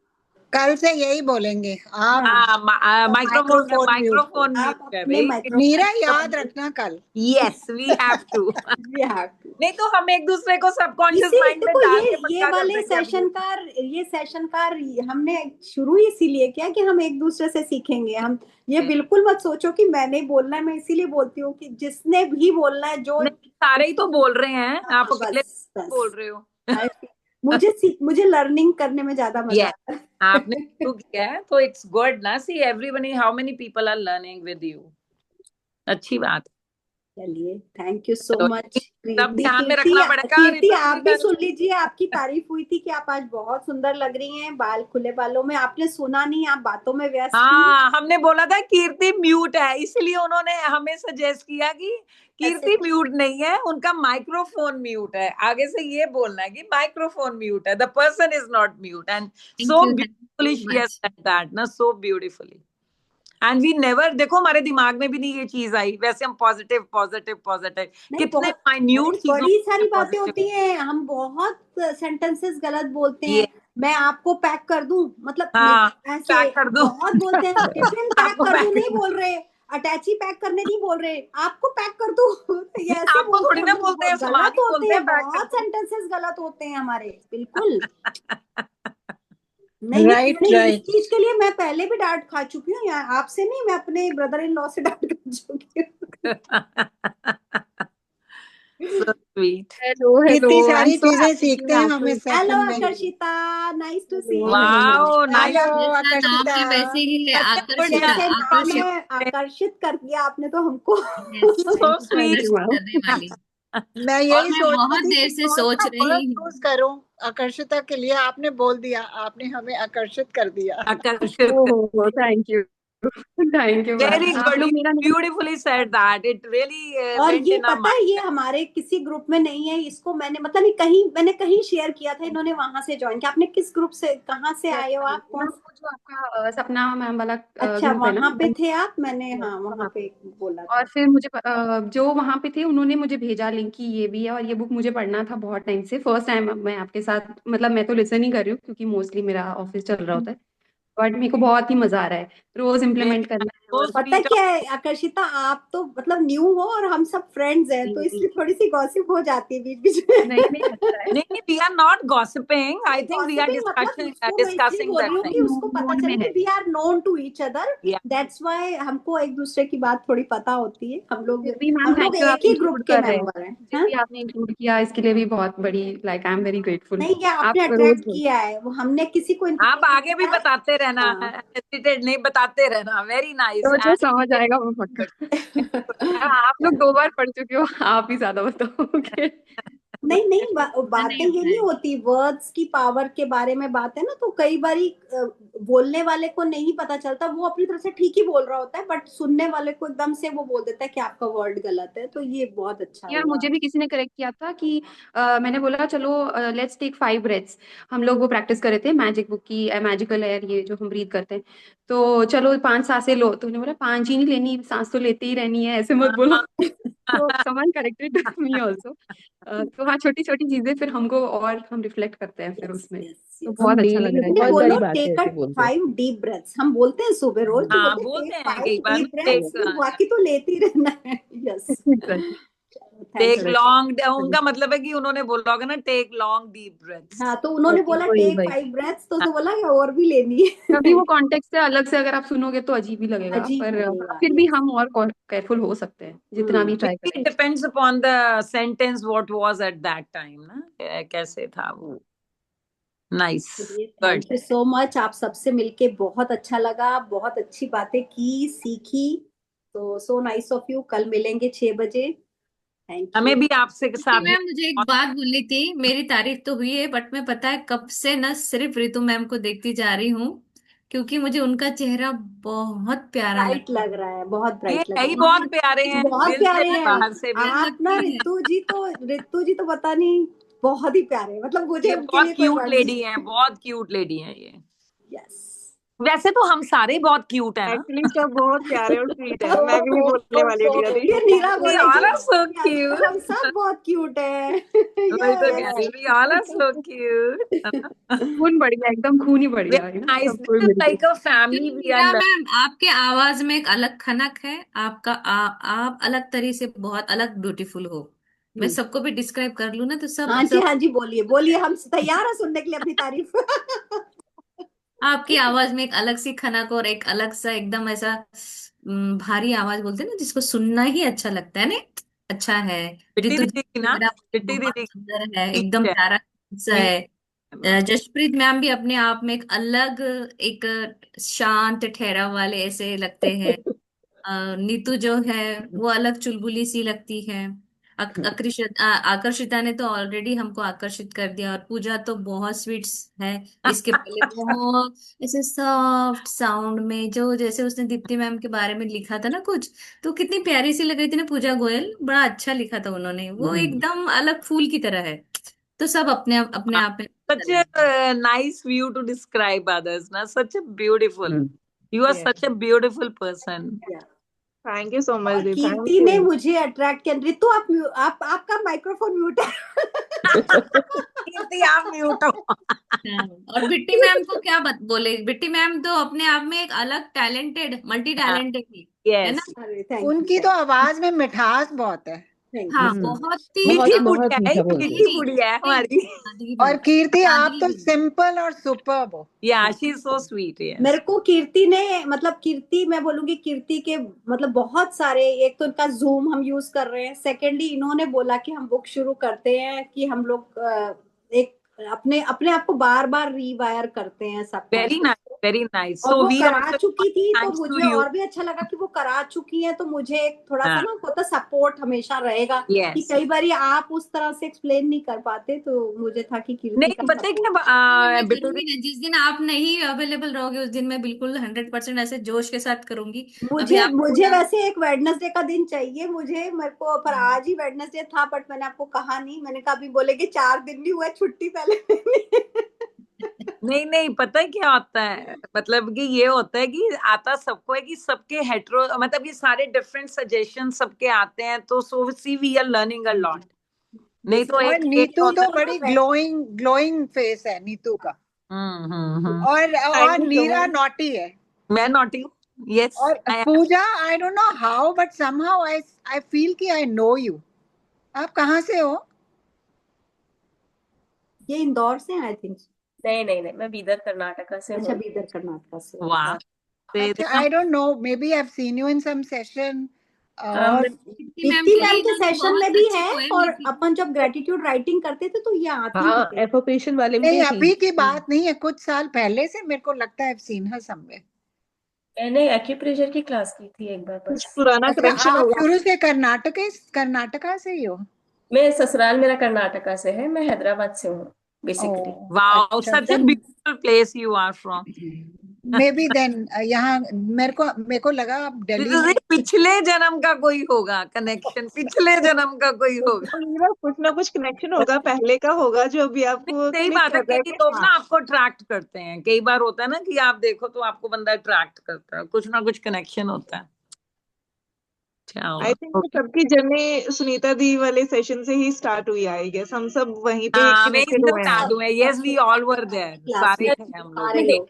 F: कल से यही बोलेंगे आप।
B: हाँ,
A: माइक्रोफोन,
F: माइक्रोफोन म्यूट पे।
A: माइक्रोफोन
B: आप
A: म्यूट है
B: अपने
A: भाई।
F: नीरा
B: माइक्रोफोन
F: याद रखना कल।
A: Yes, we have to. नहीं तो हम एक दूसरे को सबकॉन्शियस
B: इसीलिए
A: माइंड में
B: देखो,
A: डाल के
B: ये
A: पक्का कर
B: वाले
A: देंगे अभी।
B: सेशन का हमने शुरू इसीलिए किया कि हम एक दूसरे से सीखेंगे। हम ये बिल्कुल मत सोचो कि मैंने बोलना है, मैं इसीलिए बोलती हूँ कि जिसने भी बोलना है, जो
A: नहीं, सारे ही तो बोल रहे हैं, आप
B: हाँ,
A: अकेले
B: बस
A: बोल रहे हो।
B: मुझे लर्निंग करने में ज्यादा मजा
A: यस,
B: आता है।
A: आपने शुरू किया है तो इट्स गुड ना। See everybody, how many people are learning with you. अच्छी बात।
B: चलिए, थैंक यू सो
A: तो
B: मच
A: सब
B: कीर्ति।
A: ध्यान में
B: कीर्ति,
A: रखना पड़ेगा।
B: कीर्ति
A: रितु
B: आप
A: जी
B: भी
A: का
B: सुन लीजिए, आपकी तारीफ हुई थी कि आप आज बहुत सुंदर लग रही हैं बाल खुले बालों में। आपने सुना नहीं, आप बातों में व्यस्त थी।
A: हाँ, हमने बोला था कीर्ति म्यूट है, इसलिए उन्होंने हमें सजेस्ट किया कि कीर्ति म्यूट नहीं है, उनका माइक्रोफोन म्यूट है। आगे से ये बोलना है कि माइक्रोफोन म्यूट है, the person is not mute. And
C: thank
A: so
C: you
A: beautifully she has
C: much.
A: Said that ना, so beautifully. And we never, देखो हमारे दिमाग में भी नहीं ये चीज आई। वैसे हम पॉजिटिव पॉजिटिव पॉजिटिव,
B: नहीं,
A: कितने
B: बहुत
A: माइन्यूट चीजों
B: बड़ी सारी बातें
A: पॉजिटिव।
B: होती हैं, हम बहुत सेंटेंसेस गलत बोलते
A: ये
B: हैं। मैं आपको पैक कर दूं, मतलब
A: हाँ,
B: ऐसे
A: पैक कर दो।
B: बहुत बोलते हैं। टिफिन पैक
A: आपको
B: कर दूं
A: पैक,
B: नहीं बोल रहे, अटैची पैक करने नहीं बोल रहे, आपको पैक कर दूं। तो ये ऐसे
A: आपको
B: बोलते
A: थोड़ी
B: हैं
A: ना
B: हम लोग,
A: बोलते हैं,
B: गलत
A: सामान ही
B: होते
A: बोलते हैं
B: हैं,
A: पैक कर
B: बहुत
A: दो।
B: सेंटेंसेस गलत होते हैं हमारे, बिल्कुल। नहीं
F: राइट
B: नहीं, इस
F: राइट।
B: चीज के लिए मैं पहले भी डांट खा चुकी हूँ, या आपसे नहीं, मैं अपने ब्रदर इन लॉ से डांट खा चुकी हूँ।
A: So sweet.
D: हेलो हेलो,
F: कितनी
D: आई एम
F: सारी
D: सो
F: चीजें
D: हैप्पी
F: सीखते
D: मैं
F: हैं
D: आपको
F: हमें
B: हेलो
F: सेशन में।
B: Akarshita, nice to see
D: hello
B: you.
D: Hello.
A: Wow, nice.
F: Hello
C: जैसा नाम
F: आकर्षिता।
C: है वैसे ही है,
A: गुड
C: आकर्षिता।
B: जैसे नाम
C: आकर्षित।
B: है, आकर्षित कर दिया आपने तो हमको।
C: Yes,
A: so
C: thank you,
A: sweet.
D: Thank you
C: आकर्षित
D: मैम।
C: करने वाली।
F: मैं
C: और
F: यही
C: मैं
F: सोच रही
C: बहुत
F: थी
C: देर
F: कि
C: से
F: कौन
C: सोच
F: सा वर्ड
C: रही हूँ।
F: यूज करूं आकर्षिता के लिए। आपने बोल दिया, आपने हमें आकर्षित कर दिया।
A: आकर्षित।
D: ओहो, thank you thank you
A: very
D: ma'am. आप
A: गुड,
D: लोग
A: यू
D: मेरा नाम
A: beautifully said that, it really
B: और
A: वेंट
B: ये
A: इन आवर
B: पता है, ये
A: माइंड।
B: हमारे किसी ग्रुप में नहीं है, इसको मैंने मतलब ये कहीं, मैंने कहीं शेयर किया था, इन्होंने वहां से ज्वाइन किया। आपने किस ग्रुप से, कहाँ से आए हो आप, कौन?
G: मैम वो जो आपका सपना मैम वाला
B: अच्छा,
G: ग्रुप है ना,
B: वहां पे थे आप? मैंने हाँ वहां
G: वहाँ पे।
B: पे बोला
G: और
B: था।
G: फिर मुझे जो वहां पे थे उन्होंने मुझे भेजा लिंक की ये भी है, और ये बुक मुझे पढ़ना था बहुत टाइम से। फर्स्ट टाइम मैं आपके साथ, मतलब मैं तो लिसन ही कर रही हूँ क्योंकि मोस्टली मेरा ऑफिस चल रहा होता है, बट मेरे को बहुत ही मजा आ रहा है, रोज
A: वेरी
G: इम्प्लीमेंट करना है।
A: सो
G: और
B: पता
A: स्वीट।
B: क्या है आकर्षिता, आप तो मतलब न्यू हो और हम सब फ्रेंड्स हैं, तो इसलिए थोड़ी सी गॉसिप हो जाती है बीच बीच में।
G: नहीं नहीं, अच्छा है।
A: नहीं नहीं, वी आर नॉट गॉसिपिंग, आई
B: नहीं,
A: थिंक वी आर
B: गॉसिपिंग मतलब
A: डिस्कशन
B: इसको मैं इसलिए
A: डिस्कसिंग
B: बोल
A: दैट
B: रही हूँ कि
A: थिंग।
B: उसको पता
G: नोन
B: चले
G: में
B: कि
G: है।
B: We are known to each other.
A: या
B: दैट्स व्हाई हमको एक दूसरे की बात थोड़ी पता होती है।
G: फिर भी मैम
B: हम लोग
G: थैंक यू, आप
B: एक ही ग्रुप
G: इंक्लूड
B: के
G: कर रहे हैं,
B: मेंबर हैं,
G: मुझे
B: हाँ?
G: भी आपने इंक्लूड किया, इसके लिए भी बहुत बड़ी, like I am very grateful.
B: नहीं, ये
G: आप
B: आपने
G: रोज
B: अट्रैक्ट
G: बोल,
B: किया है, वो हमने किसी को
A: आप
B: इंक्लूड नहीं
A: आगे भी
B: किया है।
A: बताते रहना,
B: हाँ।
A: हेसिटेट नहीं, बताते रहना। वेरी नाइस
G: तो जो
A: एंड
G: समझ आएगा वो पक्का। मैम, आप लोग 2 बार पढ़ चुके हो, आप ही ज्यादा बताओगे।
B: नहीं नहीं,
C: पता
B: बातें
C: नहीं
B: ये
C: होता
B: नहीं
C: है।
B: होती, वर्ड्स की पावर के बारे में बात है ना, तो कई बारी बोलने वाले को नहीं पता चलता, वो अपनी तरफ से ठीक ही बोल रहा होता है, बट सुनने वाले को एकदम से वो बोल देता है कि आपका वर्ड गलत है। तो ये बहुत अच्छा
G: यार
B: हुआ।
G: मुझे भी किसी ने करेक्ट किया था कि मैंने बोला चलो लेट्स टेक 5 ब्रेथ्स। हम लोग वो प्रैक्टिस कर रहे थे मैजिक बुक की, मैजिकल एयर, ये जो हम ब्रीथ करते हैं। तो चलो 5 सांसें लो, तो उन्होंने बोला 5 ही नहीं लेनी, सांस तो लेते ही रहनी है, ऐसे मत बोलो। तो समवन करेक्टेड मी ऑल्सो। तो हाँ, छोटी छोटी चीजें फिर हमको, और हम रिफ्लेक्ट करते हैं फिर
B: यस
G: उसमें,
B: यस
G: तो
B: यस।
D: हम
G: बहुत अच्छा
D: डेली
G: लग
D: में
G: रहा है
B: अपने
D: बहुत
G: जान
B: बोलो
D: सारी
G: के।
D: बातें
B: टेक अ
D: ऐसे बोलते हैं।
B: 5 डीप ब्रेथ्स, हम बोलते हैं सुबह रोज भी
A: हाँ,
B: बोलते हैं
A: बोलते
B: टेक
A: हैं कई
B: 5
A: बार ना,
B: डीप ब्रेथ्स, तो बाकी तो लेते ही रहना है। Yes,
G: Exactly.
A: Take
B: thank you.
G: Correct.
A: Long, उनका मतलब है कि उन्होंने बोला होगा ना, टेक लॉन्ग डीप ब्रेथ्स।
B: हाँ, तो उन्होंने बोला
D: वही
B: टेक
D: वही
B: 5 ब्रेथ्स, तो उसने बोला कि और भी लेनी
G: कभी
B: है।
G: वो कॉन्टेक्स्ट से अलग से अगर आप सुनोगे तो अजीब ही लगेगा,
B: अजीब
G: पर
B: लगेगा,
G: फिर भी
B: यस।
G: हम और केयरफुल हो सकते हैं जितना भी ट्राई
A: Maybe
G: करें।
A: it depends upon the sentence what was at that time ना, कैसे था वो। नाइस,
B: चलिए,
A: good.
B: Thank you so much, आप सबसे मिलके बहुत अच्छा लगा, बहुत अच्छी बातें की, सीखी। तो सो नाइस ऑफ यू, कल मिलेंगे 6 बजे। थैंक
A: हमें
B: यू।
A: भी आपसे
C: क्योंकि
A: साथ में
C: मैम मुझे एक बात बोलनी थी, मेरी तारीफ तो हुई है, बट मैं पता है कब से ना सिर्फ रितु मैम को देखती जा रही हूँ, क्योंकि मुझे उनका चेहरा बहुत प्यारा
B: ब्राइट
C: लगता
B: लग
C: है।
B: रहा है, बहुत
A: ये
B: ब्राइट लग
A: है
B: रहा
A: ही
B: है।
A: बहुत
C: बहुत
A: प्यारे हैं,
B: बहुत
A: दिल से
B: प्यारे
A: भी
B: हैं
A: बाहर से भी।
B: आप ना,
C: लगती है।
B: रितु जी तो पता नहीं, बहुत ही प्यारे, मतलब मुझे
A: ये
B: उनके
A: बहुत
B: लिए कोई
A: क्यूट
B: वर्ड
A: लेडी
B: नहीं।
A: हैं, बहुत क्यूट लेडी हैं ये।
B: यस।
A: वैसे तो हम सारे बहुत क्यूट हैं ना।
E: एक्चुअली सब बहुत प्यारे और स्वीट है, मैं भी बोलने वाली थी अभी।
B: ये नीरा
A: We all
B: बोलेगी,
A: are so
B: yes, हम
A: cute.
B: सब बहुत क्यूट हैं।
A: वही तो कह रही
B: यस।
A: हूँ, we all are so cute.
G: खून बढ़ गया, एकदम खून ही बढ़ गया
A: Very
G: है ना,
A: nice.
G: सबको
A: This is
G: मिलके।
A: like a family we are
C: Meera
A: learning.
C: Ma'am, आपके आवाज में एक अलग खनक है, आपका आप अलग तरह से बहुत अलग ब्यूटीफुल हो। मैं सबको भी डिस्क्राइब कर लूँ ना तो सब
B: हाँ जी,
C: सब
B: हाँ जी, बोलिए बोलिए, हम तैयार हैं सुनने के लिए अपनी तारीफ।
C: आपकी आवाज में एक अलग सी खनक और एक अलग सा एकदम ऐसा भारी आवाज बोलते हैं ना, जिसको सुनना ही अच्छा लगता है ना। अच्छा है।
A: चिट्टी
C: रितु जी
A: दीदी की
C: का
A: ना,
C: चेहरा
A: चिट्टी
C: बहुत
A: दीदी
C: सुंदर है,
A: की
C: एकदम
A: है,
C: प्यारा सा
A: मीठी
C: है।
A: है।
C: जसप्रीत मैम भी अपने आप में एक अलग, एक शांत ठहराव वाले ऐसे लगते हैं। नीतू जो है वो अलग चुलबुली सी लगती है। आकर्षिता ने तो ऑलरेडी हमको आकर्षित कर दिया, और पूजा तो बहुत स्वीट है। इसके पहले बहुत ऐसे सॉफ्ट साउंड में, जो जैसे उसने दीप्ति मैम के बारे में लिखा था ना कुछ, तो कितनी प्यारी सी लग रही थी ना पूजा गोयल, बड़ा अच्छा लिखा था उन्होंने, वो एकदम अलग फूल की तरह है। तो सब अपने आप में
A: Such a nice view to describe others, na? Such a beautiful. You are
E: Yes.
A: such a beautiful person.
E: Thank you so much
B: और
E: दी, थैंक
B: कीर्ति ने
E: यू।
B: मुझे अट्रैक्ट किया। रितु आप आपका माइक्रोफोन म्यूट है।
A: कीर्ति आप म्यूट हो।
C: और बिट्टी मैम को क्या बोले, बिट्टी मैम तो अपने आप में एक अलग टैलेंटेड, मल्टी टैलेंटेड थी, है ना?
A: Yes.
B: अरे थैंक यू
F: उनकी तो आवाज में मिठास बहुत है।
C: हाँ,
D: हम्म।
C: बहुत ही
A: मीठी
D: बहुत
A: गुड़िया है,
D: मीठा बोलती
A: मीठी
C: नहीं,
A: गुड़िया है
C: नहीं,
A: हमारी।
C: दादी
F: और कीर्ति आप तो
C: दादी
F: सिंपल और सुपर्ब हो।
A: Yeah, she's so sweet. Yes.
B: मेरे को कीर्ति ने, मतलब कीर्ति, मैं बोलूंगी कीर्ति के मतलब बहुत सारे, एक तो इनका जूम हम यूज कर रहे हैं, सेकेंडली इन्होंने बोला कि हम बुक शुरू करते हैं, कि हम लोग एक अपने अपने आप को बार बार रीवायर करते हैं सब।
A: Very nice, very nice.
B: और
A: So
B: वो
A: we
B: करा
A: also
B: चुकी थी, तो
A: thanks to
B: मुझे
A: you.
B: और भी अच्छा लगा कि वो करा चुकी है, तो मुझे एक थोड़ा सा
A: हाँ.
B: ना होता सपोर्ट हमेशा रहेगा।
A: Yes.
B: कि कई बार आप उस तरह से एक्सप्लेन नहीं कर पाते, तो मुझे था कि कीर्ति
A: नहीं
B: का
A: पता है
B: support।
A: क्या
C: मैं
A: बिट्टू
C: करूंगी ना, जिस दिन आप नहीं अवेलेबल रहोगे उस दिन मैं बिल्कुल 100% ऐसे जोश के साथ करूंगी। अभी
B: मुझे
C: आप
B: मुझे वैसे एक वेडनेसडे का दिन चाहिए मुझे, मेरे को, पर आज ही वेडनेसडे था, बट मैंने आपको कहा नहीं। मैंने कहा अभी बोलेगे 4 दिन नहीं हुआ छुट्टी पहले।
A: नहीं नहीं पता है क्या होता है, मतलब कि ये होता है कि आता सबको है कि सबके हेट्रो, मतलब ये सारे डिफरेंट सजेशन सबके आते हैं, तो so see we are learning a lot. नहीं तो
F: और
A: एक
F: नीतू
A: होता
F: तो बड़ी ग्लोइंग फेस है नीतू का। और नीरा नॉटी है।
A: मैं नॉटी हूँ। यस।
F: और Pooja, I don't know how but somehow I feel कि आई नो यू। आप कहाँ से हो?
B: ये इंदौर से आई थिंक।
H: नहीं, मैं बीदर कर्नाटका से
B: अच्छा,
H: हूँ।
B: बीदर कर्नाटका से।
A: वाह।
F: I don't know, maybe I have seen you in some session. और
C: दीप्ति मैम
B: दीप्ति
C: के
B: मैम
C: लिए
B: के
C: इन्होंने
B: सेशन में
C: बहुत
B: भी
C: अच्छी
B: है,
C: पोएम
B: और
C: लिखी।
B: अपन जब ग्रेटिट्यूड राइटिंग करते थे तो ये आती
D: हाँ,
B: थी।
D: एफोपेशन वाले में
F: नहीं,
D: थी।
F: अभी की बात नहीं है, कुछ साल पहले से मेरे को लगता है सीन हर समवेयर।
H: मैंने एक्यूप्रेशर की क्लास की थी एक बार
E: कुछ
H: बस।
E: पुराना
F: अच्छा,
E: कनेक्शन
F: आप
E: होगा।
F: शुरू से कर्नाटका से ही हो?
H: मैं ससुराल मेरा कर्नाटका से है, मैं हैदराबाद से हूँ बेसिकली।
A: वाओ,
F: अच्छा,
A: such a beautiful place you are from.
F: Maybe then यहाँ मेरे को लगा आप दिल्ली में।
A: पिछले जन्म का कोई होगा कनेक्शन, पिछले जन्म का कोई होगा।
E: कुछ ना कुछ कनेक्शन होगा, पहले का होगा जो अभी आपको
A: सही
E: क्लिक
A: बात है,
E: कर रहा है
A: कई
E: कि
A: लोग
E: हाँ।
A: ना आपको अट्रैक्ट करते हैं। कई बार होता है ना कि आप देखो तो आपको बंदा अट्रैक्ट करता है, कुछ ना कुछ कनेक्शन होता है।
E: आई थिंक सबकी जर्नी सुनीता दी वाले सेशन से ही स्टार्ट हुई, आई गेस हम सब वहीं पे
A: हाँ, मैं
E: कनेक्टेड हुए हैं।
A: Yes we all were there, सारे थे हम लोग।
B: सारे लोग।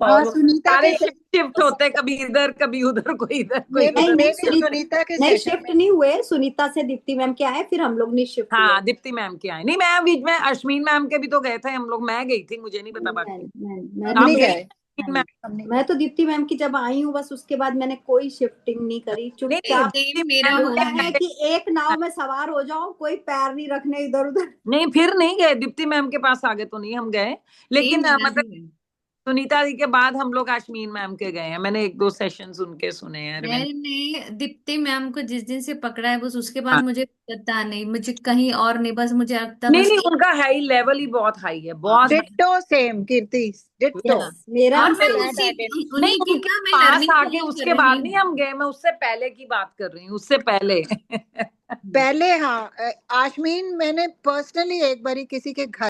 F: हाँ, सुनीता
A: सारे
F: के
A: शिफ्ट होते हैं, कभी इधर कभी उधर, कोई इधर कोई
F: मे
A: उधर।
F: बी सुनीता के
B: नहीं,
F: सेशन
B: शिफ्ट नहीं हुए, सुनीता से दीप्ति मैम के आए, फिर हम लोग नहीं शिफ्ट हुए।
A: हाँ, दीप्ति मैम के आए। नहीं, मैं बीच में अश्मीन मैम के भी तो गए थे हम लोग। मैं गई थी, मुझे नहीं पता बाकी।
F: हम नहीं गए।
B: मैं तो दीप्ति मैम की जब आई हूँ बस, उसके बाद मैंने कोई शिफ्टिंग नहीं करी। चुपचाप
C: मेरा हुआ है
B: कि एक नाव में सवार हो जाओ, कोई पैर नहीं रखने इधर उधर।
A: नहीं, फिर नहीं गए दीप्ति मैम के पास, आगे तो नहीं हम गए, लेकिन मतलब सुनीता जी के बाद हम लोग अश्मीन मैम के गए हैं। मैंने 1-2 सेशंस उनके सुने हैं।
C: मैंने दीप्ति मैम को जिस दिन से पकड़ा है बस उसके बाद मुझे पता नहीं, मुझे कहीं और नहीं, बस मुझे लगता
A: नहीं
C: बस
A: नहीं, उनका हाई लेवल ही बहुत हाई है, बहुत high।
F: डिट्टो सेम कीर्ति, डिट्टो।
B: मेरा
C: और
B: भी
C: मैं
B: same।
A: नहीं,
C: उन्हीं की
A: उनके
C: क्या मैं
A: पास
C: लर्निंग
A: आके उसके बाद नहीं हम गए। मैं उससे पहले की बात कर रही हूँ, उससे पहले।
F: हाँ, आशमीन मैंने पर्सनली एक बारी किसी के घर